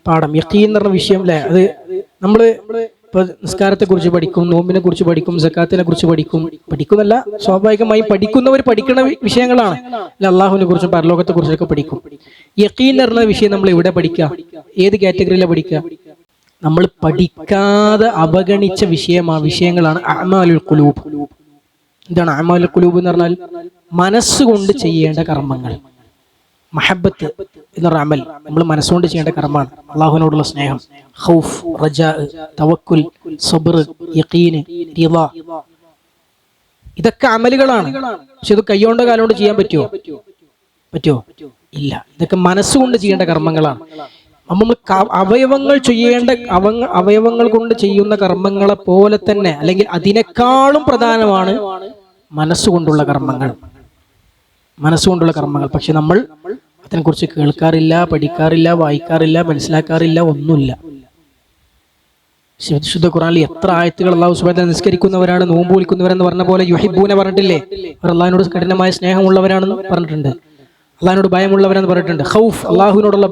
പാഠം. യഖീൻ എന്ന് പറഞ്ഞ വിഷയം അല്ലെ, അത് നമ്മള് ഇപ്പൊ നിസ്കാരത്തെ കുറിച്ച് പഠിക്കും, നോമ്പിനെ കുറിച്ച് പഠിക്കും, സക്കാത്തിനെ കുറിച്ച് പഠിക്കുന്നല്ല, സ്വാഭാവികമായും പഠിക്കുന്നവർ പഠിക്കുന്ന വിഷയങ്ങളാണ്. അള്ളാഹുവിനെ കുറിച്ചും പരലോകത്തെ കുറിച്ചൊക്കെ പഠിക്കും. യഖീൻ എന്ന് പറഞ്ഞ വിഷയം നമ്മൾ എവിടെ പഠിക്കുക? ഏത് കാറ്റഗറിയിലാണ് പഠിക്കുക? നമ്മൾ പഠിക്കാതെ അവഗണിച്ച വിഷയങ്ങളാണ് അഅ്മാലുൽ ഖുലൂബ്. എന്താണ് അഅ്മാലുൽ ഖുലൂബ് എന്ന് പറഞ്ഞാൽ? മനസ്സുകൊണ്ട് ചെയ്യേണ്ട കർമ്മങ്ങൾ. മഹബത്ത് എന്ന് പറഞ്ഞ അമൽ നമ്മൾ മനസ്സുകൊണ്ട് ചെയ്യേണ്ട കർമ്മമാണ്. അള്ളാഹുവിനോടുള്ള സ്നേഹം, ഖൗഫ്, റജാ, തവക്കുൽ, സബ്ർ, യഖീൻ, റിള, ഇതൊക്കെ അമലുകളാണ്. പക്ഷെ ഇത് കൈകൊണ്ട് കാലുകൊണ്ട് ചെയ്യാൻ പറ്റുമോ? ഇല്ല. ഇതൊക്കെ മനസ്സുകൊണ്ട് ചെയ്യേണ്ട കർമ്മങ്ങളാണ്. നമ്മൾ അവയവങ്ങൾ കൊണ്ട് ചെയ്യുന്ന കർമ്മങ്ങളെ പോലെ തന്നെ, അല്ലെങ്കിൽ അതിനേക്കാളും പ്രധാനമാണ് മനസ്സുകൊണ്ടുള്ള കർമ്മങ്ങൾ. പക്ഷെ നമ്മൾ അതിനെക്കുറിച്ച് കേൾക്കാറില്ല, പഠിക്കാറില്ല, വായിക്കാറില്ല, മനസ്സിലാക്കാറില്ല, ഒന്നുമില്ല. ശുദ്ധ ഖുർആനിൽ എത്ര ആയത്തുകൾ അല്ലാഹു സുബ്ഹാനഹു വ തആല നിസ്കരിക്കുന്നവരാണ്, നോമ്പ് വിളിക്കുന്നവരെന്ന് പറഞ്ഞ പോലെ യുഹിബ്ബൂന പറഞ്ഞിട്ടില്ലേ? അവർ അല്ലാഹുവിനോട് കഠിനമായ സ്നേഹമുള്ളവരാണെന്ന് പറഞ്ഞിട്ടുണ്ട്. അള്ളാഹിനോട് ഭയമുള്ളവരെന്ന് പറഞ്ഞിട്ടുണ്ട്. ഖൗഫ്, അള്ളാഹുവിനോടുള്ള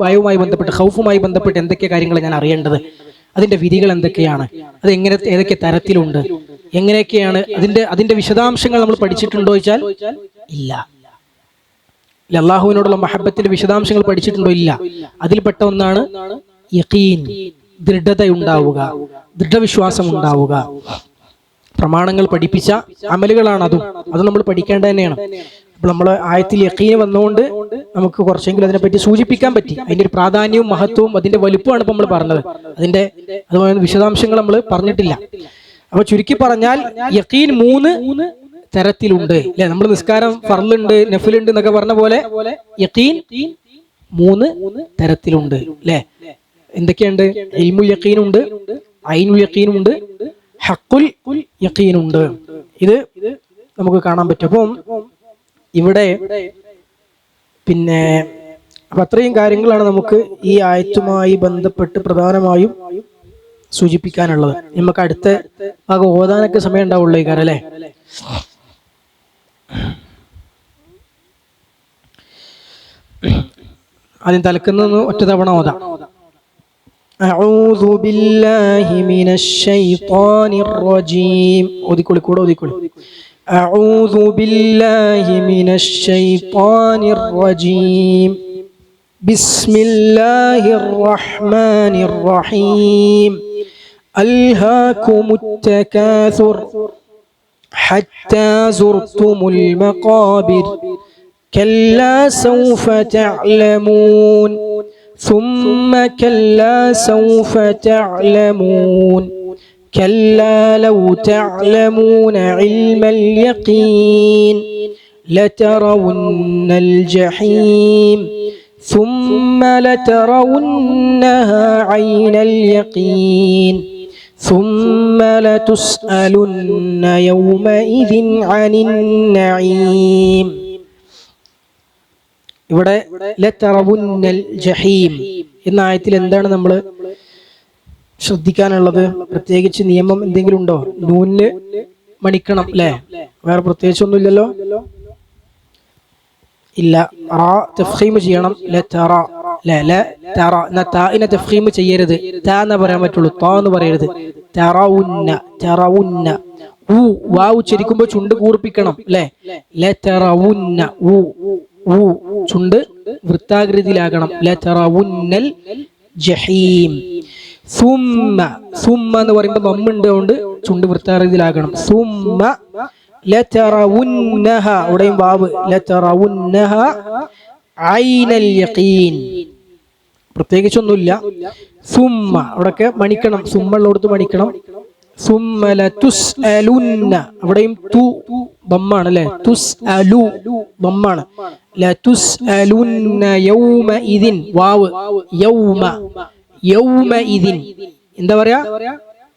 ഭയവുമായി ബന്ധപ്പെട്ട്, ഖൗഫുമായി ബന്ധപ്പെട്ട് എന്തൊക്കെ കാര്യങ്ങൾ ഞാൻ അറിയേണ്ടത്, അതിന്റെ വിധികൾ എന്തൊക്കെയാണ്, അത് എങ്ങനെ ഏതൊക്കെ തരത്തിലുണ്ട്, എങ്ങനെയൊക്കെയാണ് അതിന്റെ വിശദാംശങ്ങൾ നമ്മൾ പഠിച്ചിട്ടുണ്ടോ ചോദിച്ചാൽ ഇല്ല. അള്ളാഹുവിനോടുള്ള മഹബത്തിന്റെ വിശദാംശങ്ങൾ പഠിച്ചിട്ടുണ്ടോ? ഇല്ല. അതിൽപ്പെട്ട ഒന്നാണ് യഖീൻ, ദൃഢതയുണ്ടാവുക, ദൃഢവിശ്വാസം ഉണ്ടാവുക. പ്രമാണങ്ങൾ പഠിപ്പിച്ച അമലുകളാണ് അത് നമ്മൾ പഠിക്കേണ്ടത് തന്നെയാണ്. അപ്പോൾ നമ്മൾ ആയത്തിൽ യഖീൻ വന്നുകൊണ്ട് നമുക്ക് കുറച്ചെങ്കിലും അതിനെപ്പറ്റി സൂചിപ്പിക്കാൻ പറ്റി. അതിന്റെ ഒരു പ്രാധാന്യവും മഹത്വവും അതിന്റെ വലുപ്പമാണ് ഇപ്പൊ നമ്മൾ പറഞ്ഞത്. അതുപോലെ വിശദാംശങ്ങൾ നമ്മൾ പറഞ്ഞിട്ടില്ല. അപ്പൊ ചുരുക്കി പറഞ്ഞാൽ യഖീൻ 3 തരത്തിലുണ്ട് അല്ലെ. നമ്മൾ നിസ്കാരം ഫർളുണ്ട്, നഫിലുണ്ട് എന്നൊക്കെ പറഞ്ഞ പോലെ യഖീൻ 3 തരത്തിലുണ്ട് അല്ലെ. എന്തൊക്കെയുണ്ട്? ഇൽമുൽ യഖീനുണ്ട്, ഐനുൽ യഖീനുണ്ട്, ഹഖുൽ യഖീനുണ്ട്. ഇത് നമുക്ക് കാണാൻ പറ്റും. അപ്പം ഇവിടെ പിന്നെ അത്രയും കാര്യങ്ങളാണ് നമുക്ക് ഈ ആയത്തുമായി ബന്ധപ്പെട്ട് പ്രധാനമായും സൂചിപ്പിക്കാനുള്ളത്. നമുക്ക് അടുത്ത ഭാഗം ഓതാനൊക്കെ സമയം ഉണ്ടാവുള്ളൂ ഈ കാര്യം അല്ലേ. ആദ്യം തലക്കുന്ന ഒറ്റ തവണ ഓതാം. അഊദു ബില്ലാഹി മിനശ് ശൈത്വാനിർ റജീം. ഓതിക്കോളി. أعوذ بالله من الشيطان الرجيم. بسم الله الرحمن الرحيم. ألهاكم التكاثر حتى زرتم المقابر كلا سوف تعلمون ثم كلا سوف تعلمون كلا لو تعلمون علم اليقين لترون الجحيم ثم لترونها عين اليقين ثم لتسألن يومئذ عن النعيم. ഇവിടെ ലതറവുന്നൽ ജഹീം എന്ന ആയത്തിൽ എന്താണ് നമ്മൾ ശ്രദ്ധിക്കാനുള്ളത്? പ്രത്യേകിച്ച് നിയമം എന്തെങ്കിലും ഉണ്ടോ? നൂന് മണിക്കണം അല്ലെ, വേറെ പ്രത്യേകിച്ചൊന്നും ഇല്ലല്ലോ. ഇല്ല. റാ തഫ്ഖീം ചെയ്യണം. താഇനെ തഫ്ഖീം ചെയ്യരുത്. താ എന്ന് പറയാൻ പറ്റുള്ളൂ, താ എന്ന് പറയരുത്. തറവുന്ന. വാവ് ഉച്ചരിക്കുമ്പോൾ ചുണ്ട് കൂർപ്പിക്കണം അല്ലെ. ലതറവുന്ന ചുണ്ട് വൃത്താകൃതിയിലാകണം. ലതറവുന്നൽ ജഹീം. സുമ്മ എന്ന് പറയുമ്പോൾ മമ്മുണ്ട് കൊണ്ട് ചുണ്ട് വൃത്താകൃതിയിലാകണം. സുമ്മ ലതറവുന്നഹ, അവിടെയും വാവ്. ലതറവുന്നഹ ഐനൽ യഖീൻ. പ്രത്യേകിച്ചൊന്നുമില്ല. സുമ്മ അവിടെയൊക്കെ മണിക്കണം, സുമ്മള്ളോടത്ത് മണിക്കണം. സുമ്മ ലതുസ്അലുന്ന, അവിടെയും തു ബമ്മാണ് അല്ലെ. തുസ്അലു ബമ്മാണ്. ലതുസ്അലുന്ന യൗമഇദിൻ, വാവ്. യൗമഇദിൻ എന്താ പറയാ?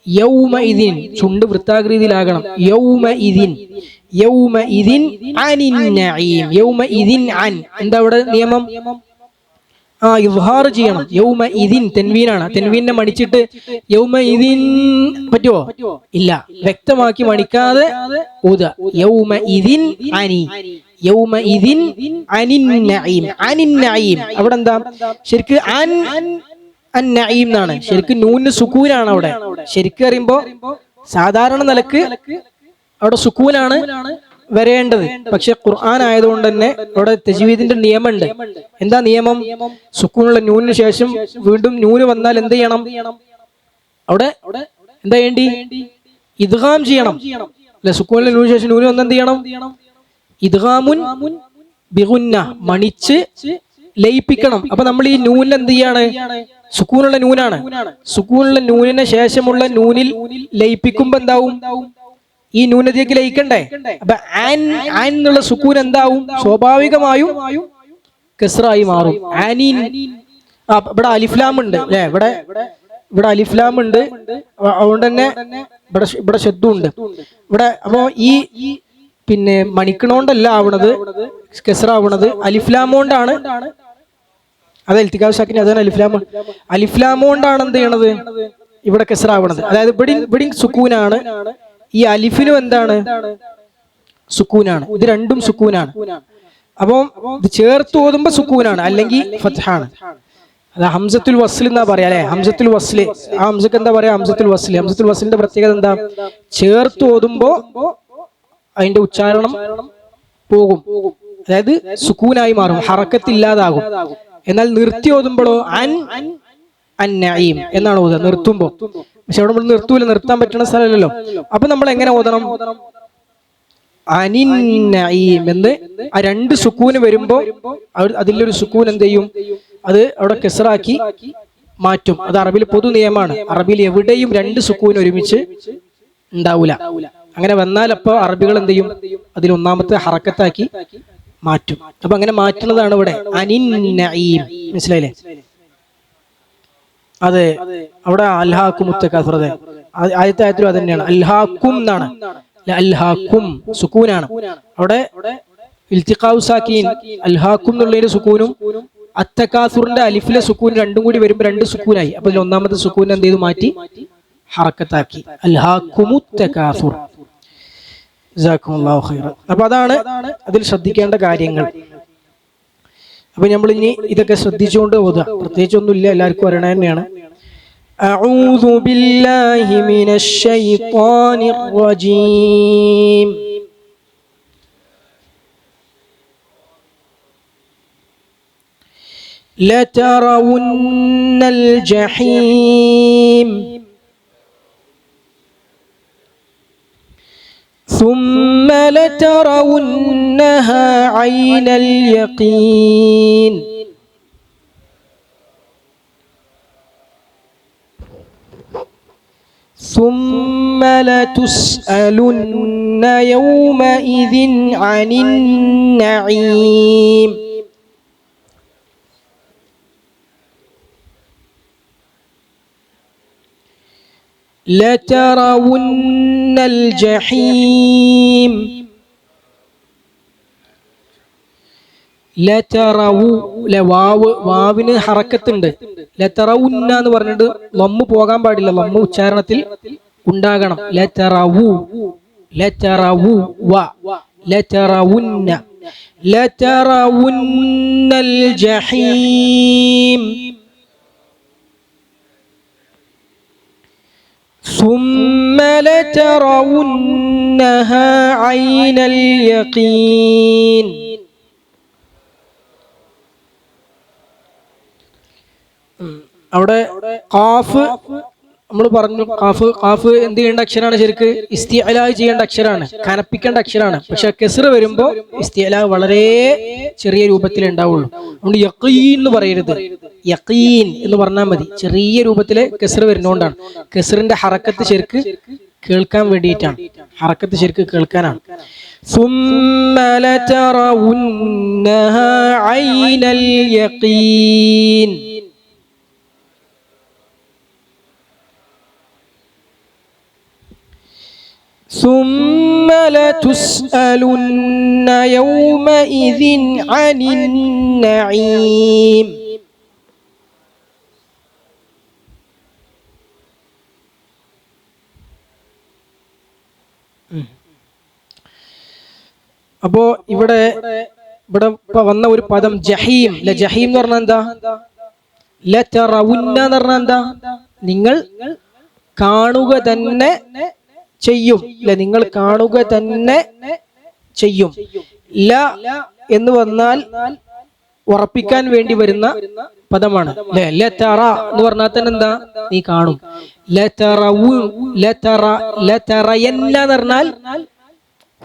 യൗമഇദിൻ ചുണ്ട് വൃത്താകൃതിയിലാകണം. യൗമഇദിൻ അനിൻ നഈം. യൗമഇദിൻ അൻ എന്താ അവിടെ നിയമം? ഇദ്ഹാർ ചെയ്യണം. യൗമഇദിൻ തെൻവീനാണ്. തെൻവീനെ മണിച്ചിട്ട് യൗമഇദിൻ പറ്റുമോ? ഇല്ല. വ്യക്തമാക്കി മണിക്കാതെ ഊതുക. യൗമഇദിൻ അനി. യൗമഇദിൻ അനിൻ നഈം. അനിൻ നഈം അവിടെ എന്താ? ശരിക്ക് അൻ-നഈം എന്നാണ്. ശരിക്കും നൂന് സുക്കൂനാണ് അവിടെ. ശരിക്കും അറിയുമ്പോ സാധാരണ നിലക്ക് അവിടെ സുക്കൂനാണ് വരേണ്ടത്. പക്ഷെ ഖുർആൻ ആയതുകൊണ്ട് തന്നെ അവിടെ തജ്വീദിന്റെ നിയമമുണ്ട്. എന്താ നിയമം? സുക്കൂനുള്ള നൂനിന് ശേഷം വീണ്ടും നൂന് വന്നാൽ എന്ത് ചെയ്യണം? അവിടെ എന്താ വേണ്ടി? ഇദ്ഗാം ചെയ്യണം അല്ലെ. സുക്കൂനിലെ നൂനിന് ശേഷം നൂന് വന്നാൽ എന്ത് ചെയ്യണം? ഇദ്ഗാമുൻ ബിഗുന്ന, മണിച്ച് ലയിപ്പിക്കണം. അപ്പൊ നമ്മൾ ഈ നൂനിൽ എന്ത് ചെയ്യാണ്? സുക്കൂനുള്ള നൂനാണ്. സുക്കൂനുള്ള നൂനിന് ശേഷമുള്ള നൂനിൽ ലയിപ്പിക്കുമ്പോ എന്താവും? ഈ നൂനതയ്ക്ക് ലയിക്കണ്ടേ? അപ്പൊ എന്നുള്ള സുക്കൂൻ എന്താവും? സ്വാഭാവികമായും കസ്റായി മാറും. ആനീൻ. ഇവിടെ അലിഫ്ലാം ഉണ്ട് അല്ലെ. ഇവിടെ അലിഫ്ലാം ഉണ്ട്. അതുകൊണ്ട് തന്നെ ഇവിടെ ശബ്ദമുണ്ട് ഇവിടെ. അപ്പോ ഈ പിന്നെ മണിക്കണോണ്ടല്ല ആവണത്, കസ്റാവണത് അലിഫ്ലാമോണ്ടാണ്. അത് ഇൽത്തിഖാ സാക്കിന് അതാണ് അലിഫ്ലാമോണ്ടാണ് എന്ത് ചെയ്യണത്? ഇവിടെ കസ്റാവണത്. അതായത് ഇവിടെ സുക്കൂനാണ്. ഈ അലിഫിനും എന്താണ്? സുക്കൂനാണ്. ഇത് രണ്ടും സുക്കൂനാണ്. അപ്പം ഇത് ചേർത്ത് ഓതുമ്പോ സുക്കൂനാണ്, അല്ലെങ്കിൽ ഫത്ഹാണ്. അത് ഹംസത്തുൽ വസ്ൽ എന്നാ പറയാ അല്ലെ, ഹംസത്തുൽ വസ്ല്. ആ ഹംസക്ക് എന്താ പറയാ? ഹംസത്തുൽ വസ്ല്. ഹംസത്തുൽ വസ്ലിന്റെ പ്രത്യേകത എന്താ? ചേർത്ത് ഓതുമ്പോ അതിന്റെ ഉച്ചാരണം പോകും, അതായത് സുക്കൂനായി മാറും, ഹറക്കത്തില്ലാതാകും. എന്നാൽ നിർത്തി ഓതുമ്പോഴോ അൻ-നഈം എന്നാണ് ഓതുക നിർത്തുമ്പോ. പക്ഷെ അവിടെ നമ്മൾ നിർത്തൂല, നിർത്താൻ പറ്റുന്ന സ്ഥലമല്ലല്ലോ. അപ്പൊ നമ്മൾ എങ്ങനെ ഓതണം? അനിൻ-നഈം എന്ന് ആ രണ്ട് സുക്കൂന് വരുമ്പോ അതിലൊരു സുക്കൂൻ എന്ത് ചെയ്യും? അത് അവിടെ കെസ്റാക്കി മാറ്റും. അത് അറബിയിൽ പൊതു നിയമമാണ്. അറബിയിൽ എവിടെയും രണ്ട് സുക്കൂൻ ഒരുമിച്ച് ഉണ്ടാവൂല. അങ്ങനെ വന്നാൽ അപ്പൊ അറബികൾ എന്ത് ചെയ്യും? അതിൽ ഒന്നാമത്തെ ഹറക്കത്താക്കി മാറ്റും. അപ്പൊ അങ്ങനെ മാറ്റുന്നതാണ് ഇവിടെ അനിൻ-നഈം. മനസ്സിലായില്ലേ? അതെ, അവിടെ അൽഹാക്കും മുത്തകാസുർ. അതെ, ആദ്യത്തെ ആയത്തിലും അത് തന്നെയാണ്. അൽഹാക്കും എന്നാണ്, അൽഹാക്കും സുക്കൂനാണ്. അവിടെ ഇൽത്തിഖാഉ സാക്കീൻ അൽഹാക്കും എന്നുള്ളതിന്റെ സുക്കൂനും അത്തകാസുറിന്റെ അലിഫിലെ സുക്കൂൻ രണ്ടും കൂടി വരുമ്പോൾ രണ്ട് സുക്കൂനായി. അപ്പൊ ഇതിൽ ഒന്നാമത്തെ സുക്കൂൻ എന്ത് ചെയ്തു? മാറ്റി ഹറക്കത്താക്കി. അൽഹാക്കുമുത്തകാസുർ. ജസാക്കുമുല്ലാഹു ഖൈറൻ. അപ്പൊ അതാണ് അതിൽ ശ്രദ്ധിക്കേണ്ട കാര്യങ്ങൾ. അപ്പൊ നമ്മൾ ഇനി ഇതൊക്കെ ശ്രദ്ധിച്ചുകൊണ്ട് ഓതുക. പ്രത്യേകിച്ചൊന്നുമില്ല, എല്ലാവർക്കും അറിയണ തന്നെയാണ്. അഊദു ബില്ലാഹി മിനശ് ശൈത്വാനിർ റജീം. ലതറവുന്നൽ ജഹീം ثم لترونها عين اليقين ثم لتسألن يومئذ عن النعيم. لترون الجحيم. ലതറവു വാവിന് ഹറക്കത്തുണ്ട്. ലതറവുന്ന എന്ന് പറഞ്ഞിട്ട് ലമ്മ് പോകാൻ പാടില്ല, ലമ്മ് ഉച്ചാരണത്തിൽ ഉണ്ടാകണം. ലതറവു ലതറവു വ ലതറവുന്ന ലതറവുന്നൽ ജഹീം ثم لترونها عين اليقين. അവിടെ ഖാഫ് നമ്മൾ പറഞ്ഞു, ഖാഫ് എന്ത് ചെയ്യേണ്ട അക്ഷരാണ്? ശരിക്ക് ഇസ്തിഅലാ ചെയ്യേണ്ട അക്ഷരാണ്, കനപ്പിക്കേണ്ട അക്ഷരാണ്. പക്ഷെ കെസ്ർ വരുമ്പോ ഇസ്തിഅലാ വളരെ ചെറിയ രൂപത്തിലേ ഉണ്ടാവുള്ളൂ. അതുകൊണ്ട് യഖീൻ എന്ന് പറയരുത്, യഖീൻ എന്ന് പറഞ്ഞാൽ മതി. ചെറിയ രൂപത്തില് കെസ്ർ വരുന്നോണ്ടാണ്. കെസ്റിന്റെ ഹറക്കത്ത് ശരിക്ക് കേൾക്കാൻ വേണ്ടിയിട്ടാണ്, ഹറക്കത്ത് ശരിക്ക് കേൾക്കാനാണ്. ثم لترونها عين اليقين. ثم لتسألن يومئذ عن النعيم. അപ്പോ ഇവിടെ വന്ന ഒരു പദം ജഹീം. ജഹീം എന്ന് പറഞ്ഞാൽ എന്താ? ലതറവുന്ന എന്ന് പറഞ്ഞാൽ എന്താ? നിങ്ങൾ കാണുക തന്നെ ചെയ്യും. നിങ്ങൾ കാണുക തന്നെ ചെയ്യും. ല എന്ന് വന്നാൽ ഉറപ്പിക്കാൻ വേണ്ടി വരുന്ന പദമാണ്. ലതറ എന്ന് പറഞ്ഞാൽ തന്നെ എന്താ? നീ കാണും. ലതറവു ലതറയന്ന എന്ന് പറഞ്ഞാൽ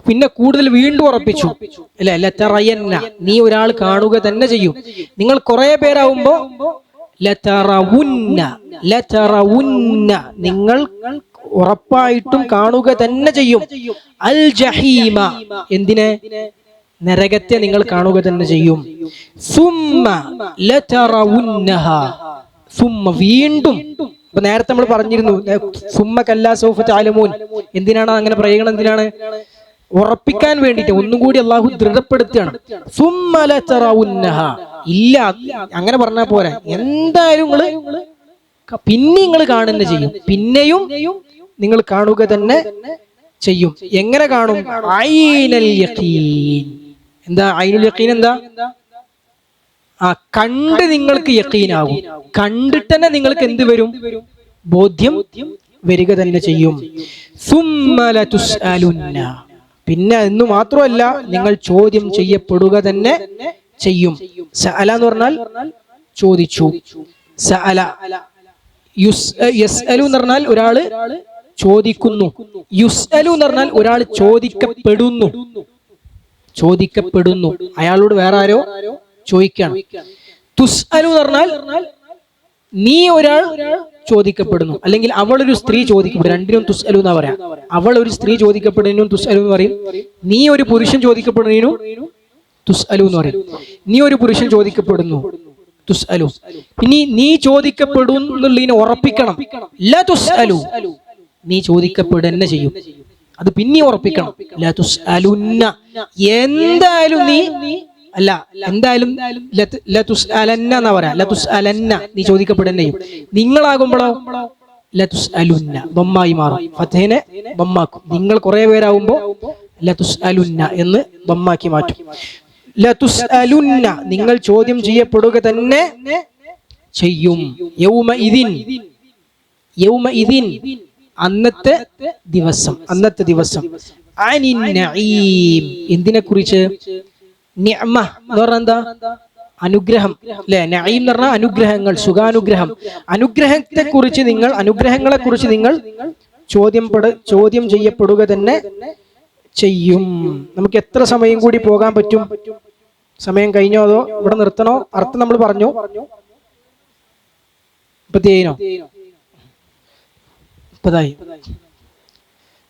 പിന്നെ കൂടുതൽ വീണ്ടും ഉറപ്പിച്ചു അല്ലെ. ലതറയന്ന നീ ഒരാൾ കാണുക തന്നെ ചെയ്യും. നിങ്ങൾ കുറെ പേരാവുമ്പോ ലതറവുന്ന ലതറവുന്ന നിങ്ങൾ ഉറപ്പായിട്ടും കാണുക തന്നെ ചെയ്യും. അൽ ജഹീമ എന്തിനെ? നരകത്തെ നിങ്ങൾ കാണുക തന്നെ ചെയ്യും. സുമ്മ ലതറവുന്നഹ സുമ്മ വീണ്ടും. അപ്പൊ നേരത്തെ നമ്മൾ പറഞ്ഞിരുന്നു സുമ്മ കല്ലാ സൗഫ തഅലമൂൻ. എന്തിനാണ് അങ്ങനെ പറയുന്നത്? എന്തിനാണ്? ഉറപ്പിക്കാൻ വേണ്ടിയിട്ട് ഒന്നും കൂടി അള്ളാഹു ദൃഢപ്പെടുത്തുകയാണ്. സുമ്മ ലതറവുന്നഹ. ഇല്ല അങ്ങനെ പറഞ്ഞാൽ പോരാ, എന്തായാലും പിന്നെ നിങ്ങൾ കാണുക ചെയ്യും, പിന്നെയും നിങ്ങൾ കാണുക തന്നെ ചെയ്യും. എങ്ങനെ കാണും? ഐനൽ യഖീൻ. എന്താ ഐനുൽ യഖീൻ? എന്താ? കണ്ട് നിങ്ങൾക്ക് യഖീനാകും. കണ്ടിട്ട് തന്നെ നിങ്ങൾക്ക് എന്ത് വരും? ബോധ്യം വരിക തന്നെ ചെയ്യും. സുമ്മ ലതുസ്അലുന്ന, പിന്നെ എന്ന് മാത്രമല്ല നിങ്ങൾ ചോദ്യം ചെയ്യപ്പെടുക തന്നെ ചെയ്യും. സഅല എന്ന് പറഞ്ഞാൽ ചോദിച്ചു. സഅല യസ്അലു എന്ന് പറഞ്ഞാൽ ഒരാള് ചോദിക്കുന്നു. യുസ്അലു എന്ന് പറഞ്ഞാൽ ഒരാൾ ചോദിക്കപ്പെടുന്നു. ചോദിക്കപ്പെടുന്നു, അയാളോട് വേറെ ആരോ ചോദിക്കണം. തുസ്അലു എന്ന് പറഞ്ഞാൽ നീ ഒരാൾ ചോദിക്കപ്പെടുന്നു, അല്ലെങ്കിൽ അവളൊരു സ്ത്രീ ചോദിക്കപ്പെടുന്നു. രണ്ടിനും തുസ്അലു എന്നാ പറയാം. അവൾ ഒരു സ്ത്രീ ചോദിക്കപ്പെടുന്നതിനും തുസ്അലു എന്ന് പറയും. നീ ഒരു പുരുഷൻ ചോദിക്കപ്പെടുന്നതിനും തുസ്അലു എന്ന് പറയും. നീ ഒരു പുരുഷൻ ചോദിക്കപ്പെടുന്നു, തുസ്അലു. ഇനി നീ ചോദിക്കപ്പെടുന്നുള്ളതിനെ ഉറപ്പിക്കണം. ലാ തുസ്അലു, നീ ചോദിക്കപ്പെടുന്ന ചെയ്യും. അത് പിന്നെ ഉറപ്പിക്കണം. ലാ തുസ്അലുന്ന, എന്തായാലും നീ അല്ല, എന്തായാലും ലാ തുസ്അലന്ന എന്നാ പറയാ. ലാ തുസ്അലന്ന, നീ ചോദിക്കപ്പെടുന്ന ചെയ്യും. നിങ്ങളാകുമ്പോഴോ ലാ തുസ്അലുന്ന, ദമ്മായി മാറും. ഫത്ഹിനെ ദമ്മാക്കും. നിങ്ങൾ കുറെ പേരാകുമ്പോ ലാ തുസ്അലുന്ന എന്ന് ദമ്മാക്കി മാറ്റും. ലാ തുസ്അലുന്ന, നിങ്ങൾ ചോദ്യം ചെയ്യപ്പെടുക തന്നെ ചെയ്യും. യൗമഇദിൻ, യൗമഇദിൻ അന്നത്തെ ദിവസം, അന്നത്തെ ദിവസം. അനിൻ നഈം, എന്തിനെ കുറിച്ച്? നിഅമ എന്ന് പറഞ്ഞാൽ എന്താ? അനുഗ്രഹം അല്ലെ? നഈം എന്ന് പറഞ്ഞാൽ അനുഗ്രഹങ്ങൾ, സുഖാനുഗ്രഹം. അനുഗ്രഹത്തെ കുറിച്ച് നിങ്ങൾ, അനുഗ്രഹങ്ങളെ കുറിച്ച് നിങ്ങൾ ചോദ്യം ചെയ്യപ്പെടുക തന്നെ ചെയ്യും. നമുക്ക് എത്ര സമയം കൂടി പോകാൻ പറ്റും? സമയം കഴിഞ്ഞോ അതോ ഇവിടെ നിർത്തണോ? അർത്ഥം നമ്മൾ പറഞ്ഞു. 30 30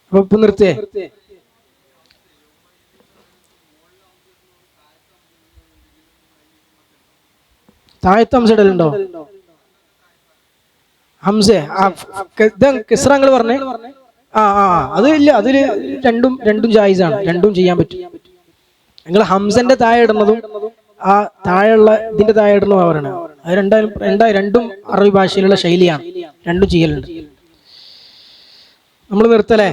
അപ്പൊ ഇപ്പൊ നിർത്തേ. താഴത്ത് ഹംസ ഇടലുണ്ടോ? ഹംസേ കിസ്റങ്ങൾ പറഞ്ഞേ. അത് ഇല്ല, അതില് രണ്ടും ജായിസാണ്, രണ്ടും ചെയ്യാൻ പറ്റും. നിങ്ങൾ ഹംസന്റെ താഴെ ഇടുന്നതും ആ താഴെയുള്ള ഇതിന്റെ താഴെ ഇടുന്നതും പറയണ. അത് രണ്ടും അറബി ഭാഷയിലുള്ള ശൈലിയാണ്, രണ്ടും ചെയ്യലുണ്ട്. നമ്മൾ നിർത്തലേ?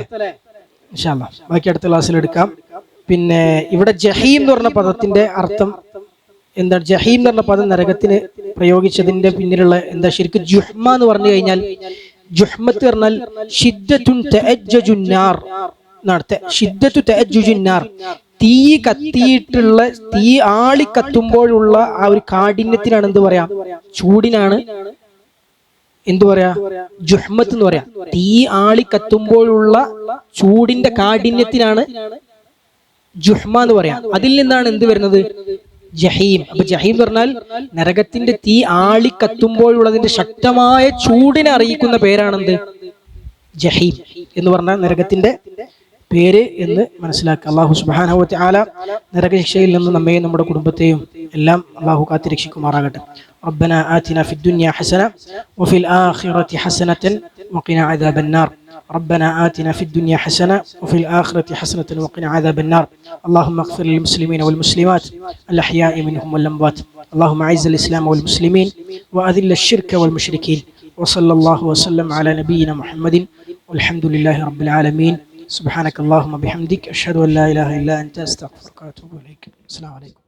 ഇൻഷാ അല്ലാഹ് ബാക്കി അടുത്ത ക്ലാസ്സിൽ എടുക്കാം. പിന്നെ ഇവിടെ ജഹീം എന്ന് പറഞ്ഞ പദത്തിന്റെ അർത്ഥം എന്താണ്? ജഹീം എന്ന് പറഞ്ഞ പദം നരകത്തിന് പ്രയോഗിച്ചതിന്റെ പിന്നിലുള്ള എന്താ? ശരിക്കും ജുഹ്മ എന്ന് പറഞ്ഞു കഴിഞ്ഞാൽ, ജുഹ്മത്ത് പറഞ്ഞാൽ ഷിദ്ദത്തുൻ തഅജ്ജുൻ നാർ എന്നാണ്. ഷിദ്ദത്തു തഅജ്ജുൻ നാർ, തീ കത്തിയിട്ടുള്ള, തീ ആളി കത്തുമ്പോഴുള്ള ആ ഒരു കാഠിന്യത്തിനാണ് എന്ത് പറയാ? ചൂടിനാണ് എന്തു പറയാ? ജുഹ്മത്ത് എന്ന് പറയാ. തീ ആളി കത്തുമ്പോഴുള്ള ചൂടിന്റെ കാഠിന്യത്തിനാണ് ജുഹ്മ എന്ന് പറയാ. അതിൽ നിന്നാണ് എന്ത് വരുന്നത്? ജഹീം. അപ്പൊ ജഹീം എന്ന് പറഞ്ഞാൽ നരകത്തിന്റെ തീ ആളി കത്തുമ്പോഴുള്ളതിന്റെ ശക്തമായ ചൂടിനെ അറിയിക്കുന്ന പേരാണെന്ത്? ജഹീം എന്ന് പറഞ്ഞാൽ നരകത്തിന്റെ പേര് എന്ന് മനസ്സിലാക്കുക. അല്ലാഹു സുബ്ഹാനഹു വ തആല നരകശിക്ഷയിൽ നിന്ന് നമ്മെയും നമ്മുടെ കുടുംബത്തെയും എല്ലാം അല്ലാഹു കാത്തിരക്ഷിക്കുമാറാകട്ടെ. റബ്ബനാ ആതിനാ ഫിദ്ദുനിയ ഹസന വഫിൽ ആഖിറതി ഹസനതൻ വഖിനാ അദാബന്നാർ. ربنا آتنا في الدنيا حسنة وفي الآخرة حسنة وقنا عذاب النار. اللهم اغفر للمسلمين والمسلمات الأحياء منهم والأموات. اللهم أعز الإسلام والمسلمين وأذل الشرك والمشركين. وصلى الله وسلم على نبينا محمد والحمد لله رب العالمين. سبحانك اللهم بحمدك أشهد أن لا إله إلا أنت أستغفرك وأتوب إليك. السلام عليكم.